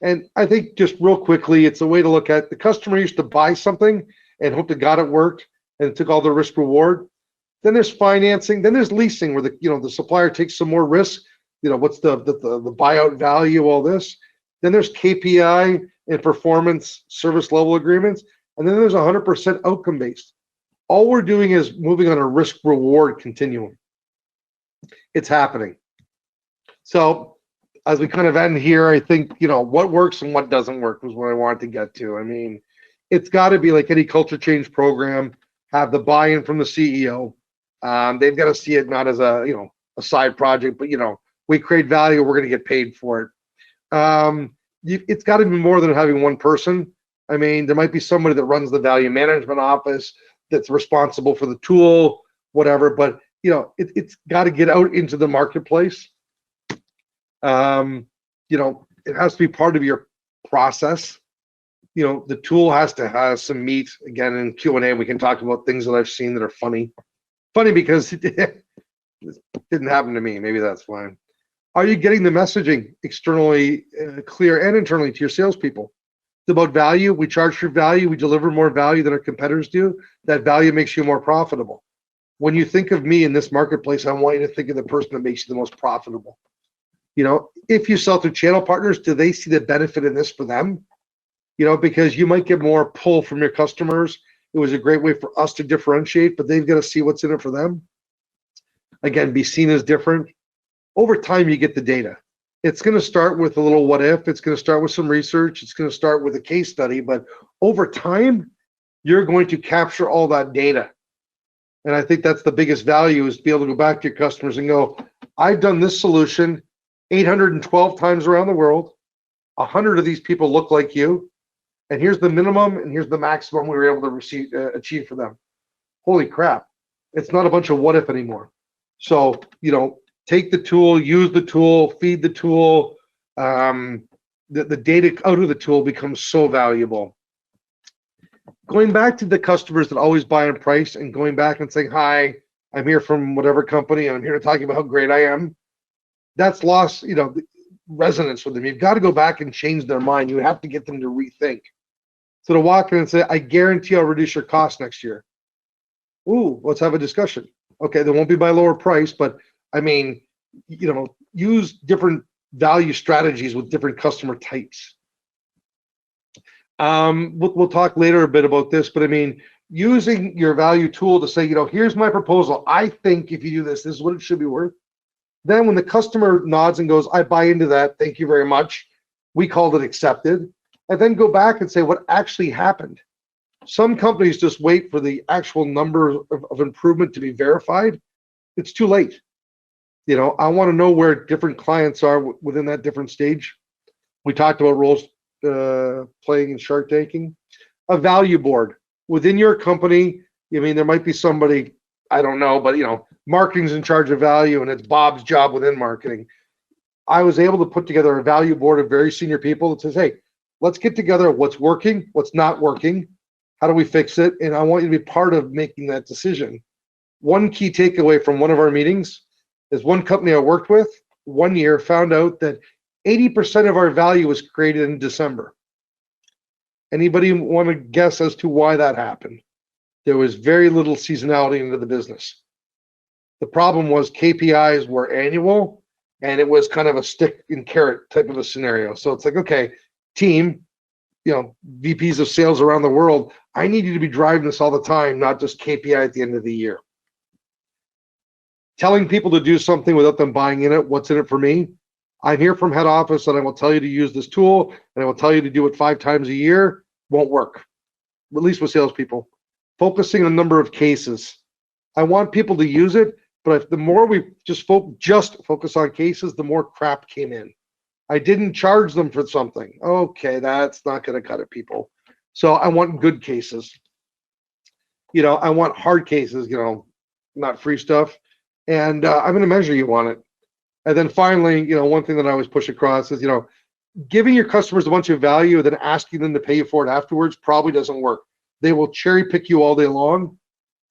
S2: And I think just real quickly, it's a way to look at the customer used to buy something and hope to God it worked and took all the risk reward. Then there's financing, then there's leasing where the supplier takes some more risk. What's the buyout value, all this. Then there's KPI and performance service level agreements. And then there's 100% outcome based. All we're doing is moving on a risk reward continuum. It's happening. So as we kind of end here, I think, what works and what doesn't work was what I wanted to get to. I mean, it's got to be like any culture change program, have the buy-in from the CEO. They've got to see it not as a side project, but we create value, we're going to get paid for it. It's got to be more than having one person. I mean, there might be somebody that runs the value management office that's responsible for the tool, whatever, but it's got to get out into the marketplace. It has to be part of your process. The tool has to have some meat. Again, in Q&A, we can talk about things that I've seen that are funny because it didn't happen to me. Maybe that's why. Are you getting the messaging externally clear and internally to your salespeople? It's about value. We charge for value. We deliver more value than our competitors do. That value makes you more profitable. When you think of me in this marketplace, I want you to think of the person that makes you the most profitable. If you sell through channel partners, do they see the benefit in this for them? Because you might get more pull from your customers. It was a great way for us to differentiate, but they've got to see what's in it for them. Again, be seen as different. Over time, you get the data. It's going to start with a little what if. It's going to start with some research. It's going to start with a case study. But over time, you're going to capture all that data. And I think that's the biggest value, is to be able to go back to your customers and go, I've done this solution 812 times around the world. 100 of these people look like you. And here's the minimum and here's the maximum we were able to achieve for them. Holy crap. It's not a bunch of what if anymore. So, take the tool, use the tool, feed the tool. The data out of the tool becomes so valuable. Going back to the customers that always buy on price and going back and saying, hi, I'm here from whatever company and I'm here to talk about how great I am. That's lost, resonance with them. You've got to go back and change their mind. You have to get them to rethink. So to walk in and say, I guarantee I'll reduce your cost next year. Ooh, let's have a discussion. Okay, they won't be by lower price, but I mean, use different value strategies with different customer types. We'll talk later a bit about this, but I mean, using your value tool to say, here's my proposal. I think if you do this, this is what it should be worth. Then when the customer nods and goes, I buy into that, thank you very much. We called it accepted. And then go back and say what actually happened. Some companies just wait for the actual number of improvement to be verified. It's too late. I want to know where different clients are within that different stage. We talked about roles playing and shark tanking. A value board within your company. I mean, there might be somebody, I don't know, but marketing's in charge of value and it's Bob's job within marketing. I was able to put together a value board of very senior people that says, hey, let's get together what's working, what's not working, how do we fix it? And I want you to be part of making that decision. One key takeaway from one of our meetings is one company I worked with 1 year found out that 80% of our value was created in December. Anybody want to guess as to why that happened? There was very little seasonality into the business. The problem was KPIs were annual and it was kind of a stick and carrot type of a scenario. So it's like, okay, team, VPs of sales around the world, I need you to be driving this all the time, not just KPI at the end of the year. telling people to do something without them buying in it, what's in it for me? I'm here from head office and I will tell you to use this tool and I will tell you to do it 5 times a year. Won't work, at least with salespeople. Focusing on a number of cases. I want people to use it, but if the more we just focus on cases, the more crap came in. I didn't charge them for something. Okay, that's not going to cut it, people. So I want good cases. I want hard cases, not free stuff. And I'm going to measure you on it. And then finally, one thing that I always push across is, giving your customers a bunch of value and then asking them to pay you for it afterwards probably doesn't work. They will cherry pick you all day long.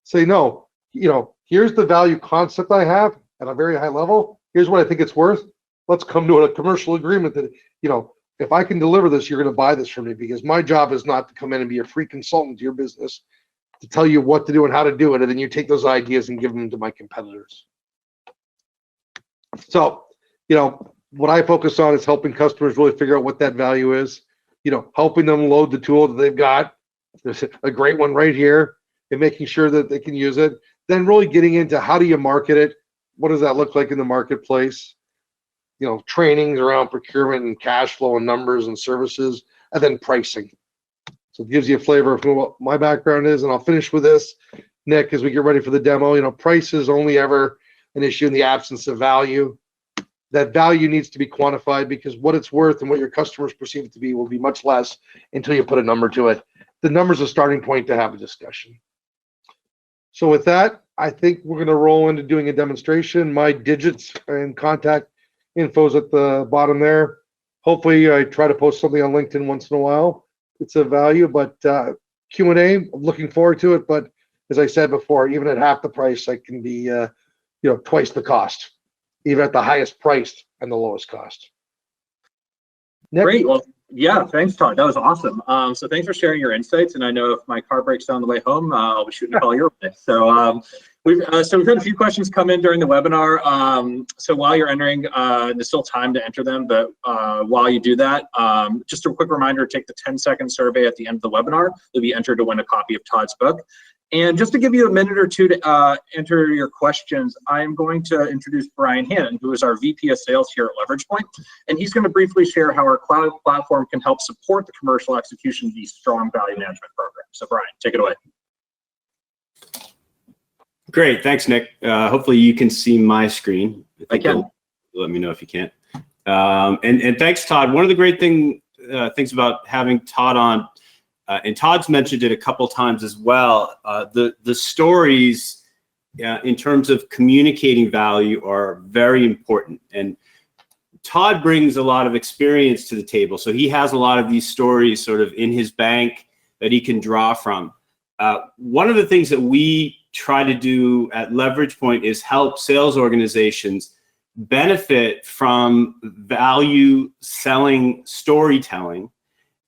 S2: Say, no, here's the value concept I have at a very high level. Here's what I think it's worth. Let's come to a commercial agreement that, if I can deliver this, you're going to buy this from me, because my job is not to come in and be a free consultant to your business to tell you what to do and how to do it. And then you take those ideas and give them to my competitors. So, what I focus on is helping customers really figure out what that value is, helping them load the tool that they've got. There's a great one right here, and making sure that they can use it. Then really getting into how do you market it? What does that look like in the marketplace? Trainings around procurement and cash flow and numbers and services, and then pricing. So it gives you a flavor of what my background is. And I'll finish with this, Nick, as we get ready for the demo. Price is only ever an issue in the absence of value. That value needs to be quantified, because what it's worth and what your customers perceive it to be will be much less until you put a number to it. The number's a starting point to have a discussion. So with that, I think we're going to roll into doing a demonstration. My digits and contact info's at the bottom there. Hopefully I try to post something on LinkedIn once in a while. It's of value, but Q&A, I'm looking forward to it. But as I said before, even at half the price, I can be twice the cost, even at the highest price and the lowest cost. Nick?
S1: Great. Well, yeah, thanks, Todd. That was awesome. So thanks for sharing your insights. And I know if my car breaks down on the way home, I'll be shooting a call your way. So we've had a few questions come in during the webinar. So while you're entering, there's still time to enter them, but while you do that, just a quick reminder, take the 10-second survey at the end of the webinar. You'll be entered to win a copy of Todd's book. And just to give you a minute or two to enter your questions, I'm going to introduce Brian Hannon, who is our VP of Sales here at Leverage Point. And he's going to briefly share how our cloud platform can help support the commercial execution of these strong value management programs. So Brian, take it away.
S3: Great, thanks, Nick. Hopefully you can see my screen.
S1: I can.
S3: Let me know if you can't. And thanks, Todd. One of the great things about having Todd on, and Todd's mentioned it a couple times as well, the stories in terms of communicating value are very important. And Todd brings a lot of experience to the table. So he has a lot of these stories sort of in his bank that he can draw from. One of the things that we try to do at Leverage Point is help sales organizations benefit from value selling storytelling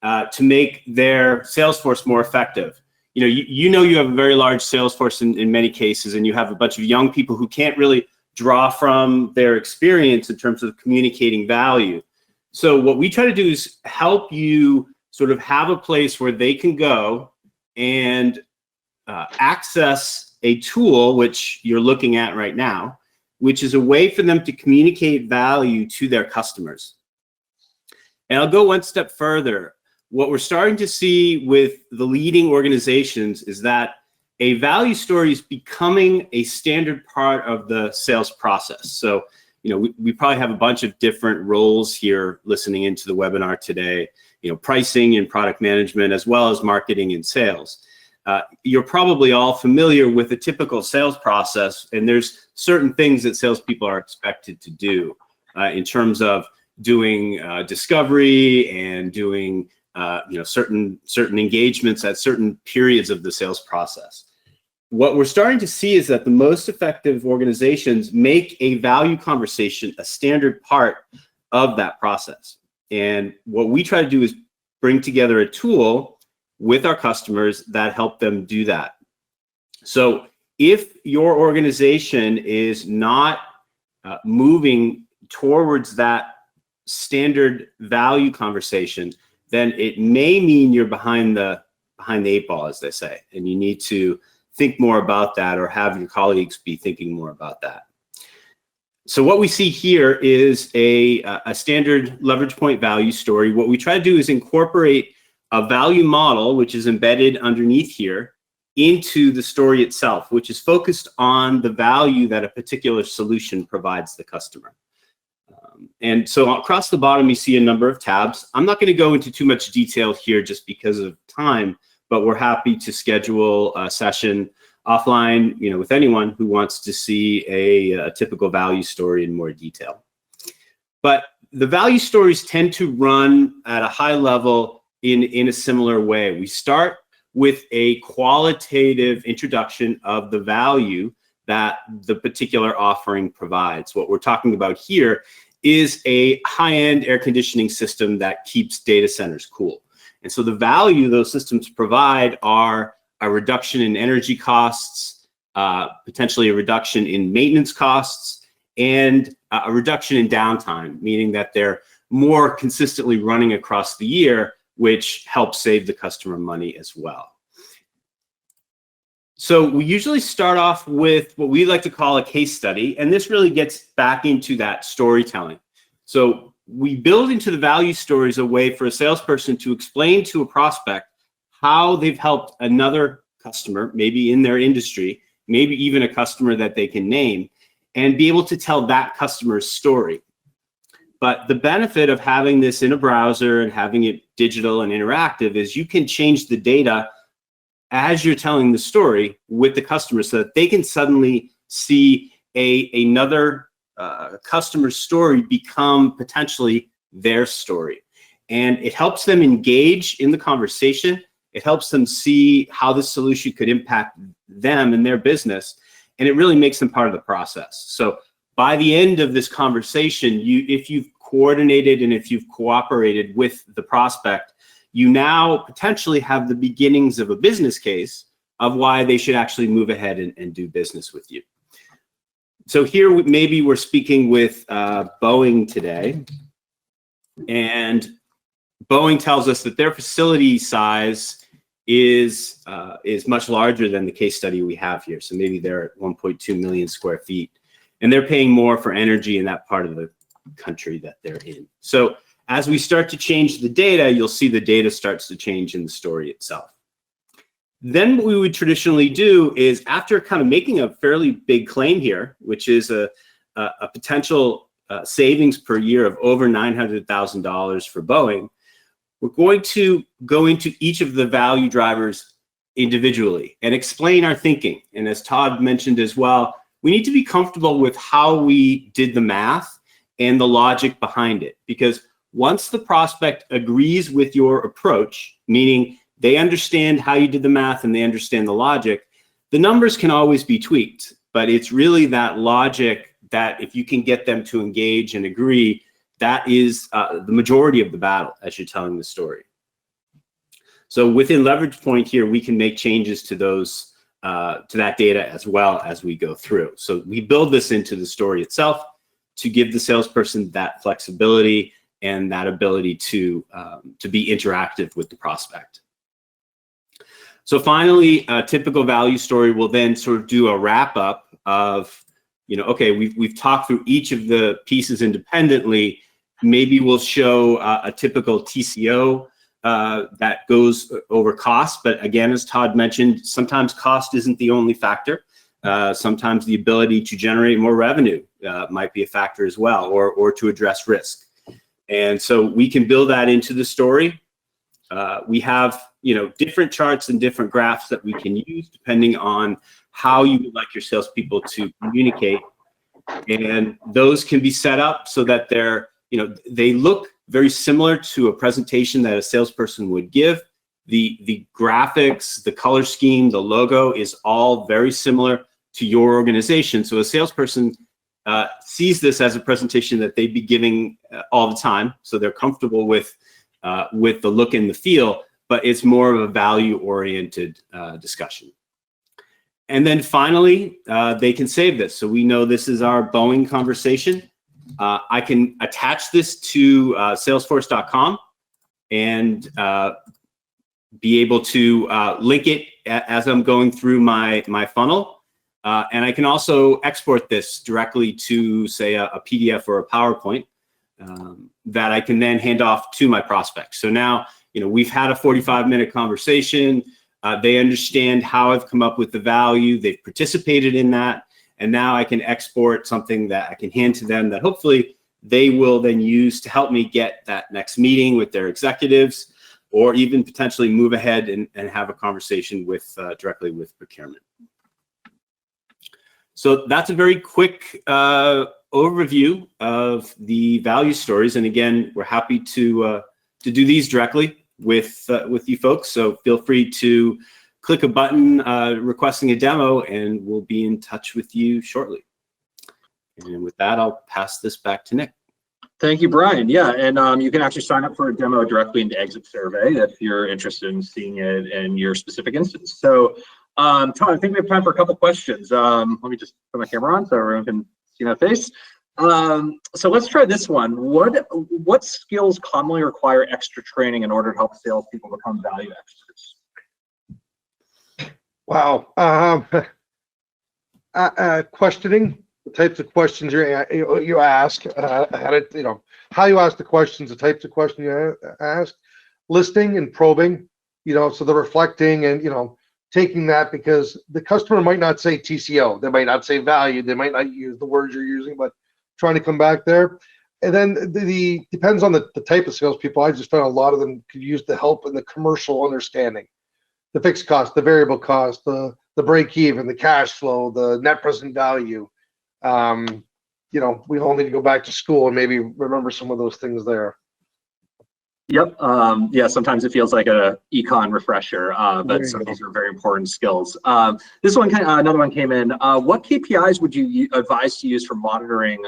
S3: to make their sales force more effective. You have a very large sales force in many cases, and you have a bunch of young people who can't really draw from their experience in terms of communicating value. So what we try to do is help you sort of have a place where they can go and access a tool, which you're looking at right now, which is a way for them to communicate value to their customers. And I'll go one step further. What we're starting to see with the leading organizations is that a value story is becoming a standard part of the sales process. So, we probably have a bunch of different roles here listening into the webinar today, pricing and product management, as well as marketing and sales. You're probably all familiar with a typical sales process, and there's certain things that salespeople are expected to do in terms of doing discovery and doing certain engagements at certain periods of the sales process. What we're starting to see is that the most effective organizations make a value conversation a standard part of that process. And what we try to do is bring together a tool with our customers that help them do that. So if your organization is not moving towards that standard value conversation, then it may mean you're behind the 8 ball, as they say, and you need to think more about that, or have your colleagues be thinking more about that. So what we see here is a standard leverage point value story. What we try to do is incorporate a value model, which is embedded underneath here, into the story itself, which is focused on the value that a particular solution provides the customer. And so across the bottom, you see a number of tabs. I'm not going to go into too much detail here just because of time, but we're happy to schedule a session offline, with anyone who wants to see a typical value story in more detail. But the value stories tend to run at a high level in a similar way. We start with a qualitative introduction of the value that the particular offering provides. What we're talking about here is a high-end air conditioning system that keeps data centers cool. And so the value those systems provide are a reduction in energy costs, potentially a reduction in maintenance costs, and a reduction in downtime, meaning that they're more consistently running across the year, which helps save the customer money as well. So we usually start off with what we like to call a case study, and this really gets back into that storytelling. So we build into the value stories a way for a salesperson to explain to a prospect how they've helped another customer, maybe in their industry, maybe even a customer that they can name, and be able to tell that customer's story. But the benefit of having this in a browser and having it digital and interactive is you can change the data as you're telling the story with the customer so that they can suddenly see another customer's story become potentially their story. And it helps them engage in the conversation. It helps them see how the solution could impact them and their business. And it really makes them part of the process. So by the end of this conversation, if you've coordinated and if you've cooperated with the prospect, you now potentially have the beginnings of a business case of why they should actually move ahead and do business with you. So here, maybe we're speaking with Boeing today, and Boeing tells us that their facility size is much larger than the case study we have here. So maybe they're at 1.2 million square feet, and they're paying more for energy in that part of the country that they're in. So as we start to change the data, you'll see the data starts to change in the story itself. Then what we would traditionally do is, after kind of making a fairly big claim here, which is a potential savings per year of over $900,000 for Boeing, we're going to go into each of the value drivers individually and explain our thinking. And as Todd mentioned as well, we need to be comfortable with how we did the math and the logic behind it, because once the prospect agrees with your approach, meaning they understand how you did the math and they understand the logic, the numbers can always be tweaked. But it's really that logic that if you can get them to engage and agree, that is the majority of the battle as you're telling the story. So within Leverage Point here, we can make changes to those to that data as well as we go through. So we build this into the story itself to give the salesperson that flexibility and that ability to be interactive with the prospect. So finally, a typical value story will then sort of do a wrap up of, okay, we've talked through each of the pieces independently. Maybe we'll show a typical TCO that goes over cost. But again, as Todd mentioned, sometimes cost isn't the only factor. Sometimes the ability to generate more revenue might be a factor as well, or to address risk. And so we can build that into the story. We have, different charts and different graphs that we can use depending on how you would like your salespeople to communicate. And those can be set up so that they look very similar to a presentation that a salesperson would give. The graphics, the color scheme, the logo is all very similar to your organization. So a salesperson sees this as a presentation that they'd be giving all the time. So they're comfortable with the look and the feel, but it's more of a value-oriented discussion. And then finally, they can save this. So we know this is our Boeing conversation. I can attach this to Salesforce.com and be able to link it as I'm going through my funnel. And I can also export this directly to, say, a PDF or a PowerPoint that I can then hand off to my prospects. So now, we've had a 45-minute conversation. They understand how I've come up with the value. They've participated in that. And now I can export something that I can hand to them that hopefully they will then use to help me get that next meeting with their executives, or even potentially move ahead and have a conversation with directly with procurement. So that's a very quick overview of the value stories. And again, we're happy to do these directly with you folks. So feel free to click a button requesting a demo, and we'll be in touch with you shortly. And with that, I'll pass this back to Nick.
S1: Thank you, Brian. Yeah, and you can actually sign up for a demo directly into Exit Survey if you're interested in seeing it in your specific instance. So, Todd, I think we have time for a couple questions. Let me just put my camera on so everyone can see my face. So let's try this one. What skills commonly require extra training in order to help salespeople become value experts?
S2: Wow. Questioning, the types of questions you ask, how you ask the questions, the types of questions you ask, listening and probing, so the reflecting and, taking that, because the customer might not say TCO, they might not say value, they might not use the words you're using, but trying to come back there. And then the depends on the type of salespeople. I just found a lot of them could use the help in the commercial understanding, the fixed cost, the variable cost, the break even, the cash flow, the net present value. We all need to go back to school and maybe remember some of those things there.
S1: Yep. Yeah, sometimes it feels like a econ refresher, but some of these are very important skills. This one, another one came in. What KPIs would you advise to use for monitoring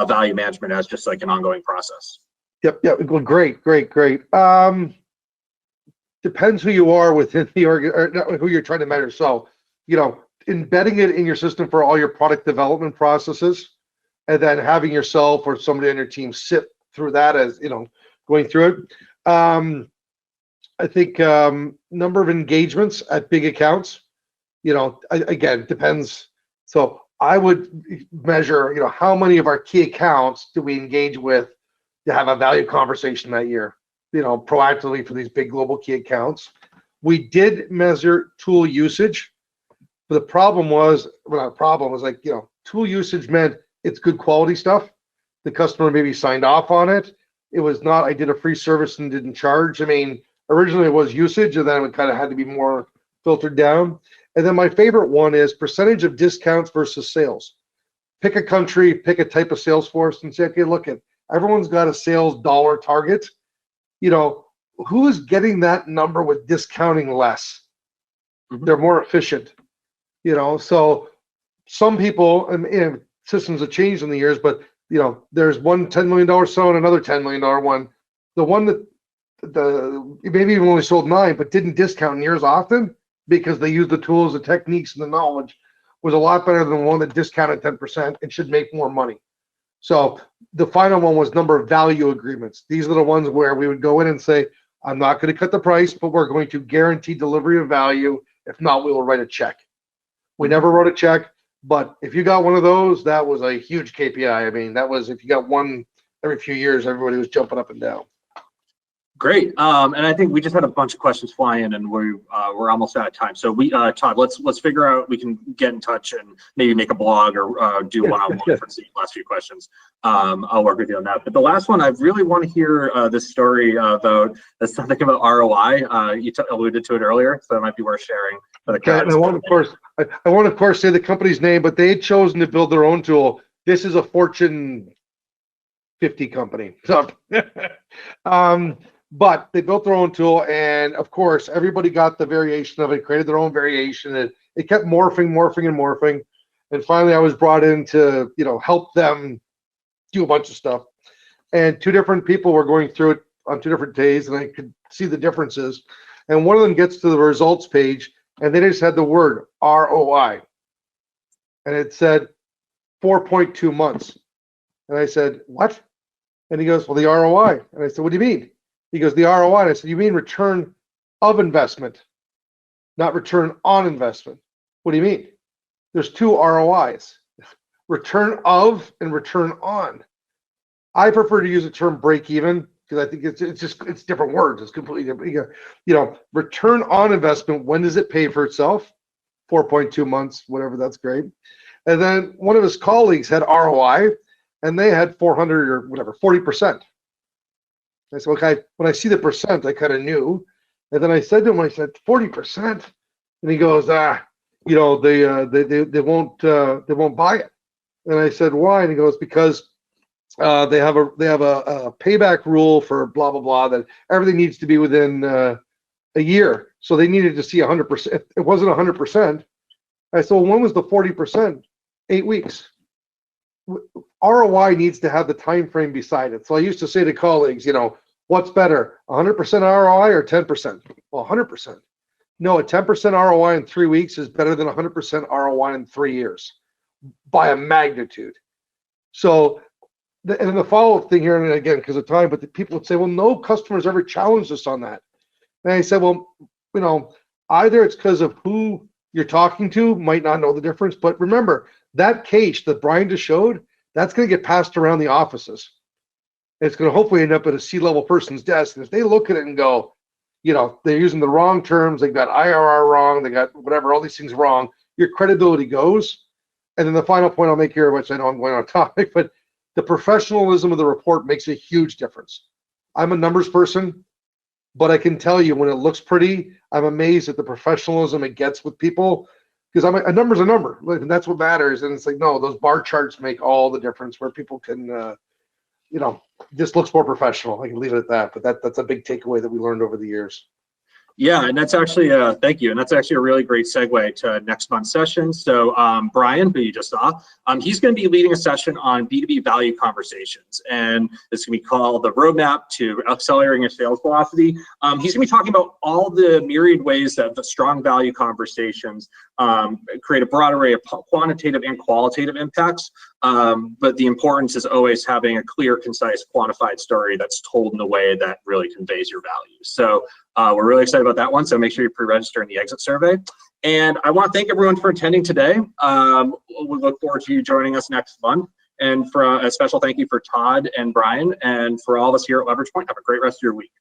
S1: value management as just like an ongoing process?
S2: Yep. Well, great. Depends who you are within the or who you're trying to measure. So, embedding it in your system for all your product development processes, and then having yourself or somebody on your team sit through that as, going through it. I think number of engagements at big accounts, again, depends. So I would measure, how many of our key accounts do we engage with to have a value conversation that year, proactively for these big global key accounts. We did measure tool usage. But the problem was, tool usage meant it's good quality stuff. The customer maybe signed off on it. It was not, I did a free service and didn't charge. I mean, originally it was usage, and then it kind of had to be more filtered down. And then my favorite one is percentage of discounts versus sales. Pick a country, pick a type of sales force, and say, okay, look, everyone's got a sales dollar target. Who is getting that number with discounting less? Mm-hmm. They're more efficient. So some people, and systems have changed in the years, but there's one $10 million sale and another $10 million one. The one that maybe even only sold 9, but didn't discount nears often because they used the tools, the techniques, and the knowledge, was a lot better than the one that discounted 10% and should make more money. So the final one was number of value agreements. These are the ones where we would go in and say, I'm not going to cut the price, but we're going to guarantee delivery of value. If not, we will write a check. We never wrote a check, but if you got one of those, that was a huge KPI. I mean, that was, if you got one every few years, everybody was jumping up and down.
S1: Great. And I think we just had a bunch of questions fly in, and we're almost out of time. So Todd, let's figure out, we can get in touch and maybe make a blog or do one-on-one for the last few questions. I'll work with you on that. But the last one, I really want to hear this story about something about ROI. You alluded to it earlier, so it might be worth sharing for the crowd.
S2: I want to, of course, say the company's name, but they had chosen to build their own tool. This is a Fortune 50 company. So, but they built their own tool, and of course, everybody got the variation of it, created their own variation, and it kept morphing. And finally, I was brought in to, help them do a bunch of stuff. And 2 different people were going through it on 2 different days, and I could see the differences. And one of them gets to the results page, and they just had the word ROI. And it said 4.2 months. And I said, what? And he goes, well, the ROI. And I said, what do you mean? He goes, the ROI. And I said, you mean return of investment, not return on investment. What do you mean? there's two ROIs, return of and return on. I prefer to use the term break even because I think it's different words. It's completely different. You know, return on investment, when does it pay for itself? 4.2 months, whatever, that's great. And then one of his colleagues had ROI and they had 400 or whatever, 40%. I said, okay, when I see the percent, I kind of knew. And then I said to him, I said, 40%. And he goes, you know, they won't buy it. And I said, why? And he goes, because they have a payback rule for blah blah blah, that everything needs to be within a year. So they needed to see 100%. It wasn't 100%. I said, well, when was the 40%? 8 weeks. ROI needs to have the time frame beside it. So I used to say to colleagues, you know, what's better, 100% ROI or 10%? Well, 100%. No, a 10% ROI in 3 weeks is better than 100% ROI in 3 years by a magnitude. So, and the follow-up thing here, and again, because of time, but the people would say, well, no customers ever challenged us on that. And I said, well, you know, either it's because of who you're talking to might not know the difference, but remember, that case that Brian just showed, that's going to get passed around the offices. It's going to hopefully end up at a C-level person's desk. And if they look at it and go, you know, they're using the wrong terms, they got IRR wrong, they got whatever, all these things wrong, your credibility goes. And then the final point I'll make here, which I know I'm going on topic, but the professionalism of the report makes a huge difference. I'm a numbers person, but I can tell you when it looks pretty, I'm amazed at the professionalism it gets with people, because a number's a number, and that's what matters. And it's like, no, those bar charts make all the difference where people can, you know, just looks more professional. I can leave it at that, but that's a big takeaway that we learned over the years.
S1: Yeah, and that's actually, thank you. And that's actually a really great segue to next month's session. So Brian, who you just saw, he's going to be leading a session on B2B value conversations. And it's going to be called the roadmap to accelerating your sales velocity. He's going to be talking about all the myriad ways that the strong value conversations create a broad array of quantitative and qualitative impacts. But the importance is always having a clear, concise, quantified story that's told in a way that really conveys your value. So we're really excited about that one. So make sure you pre-register in the exit survey. And I want to thank everyone for attending today. We look forward to you joining us next month. And for a special thank you for Todd and Brian, and for all of us here at Leverage Point. Have a great rest of your week.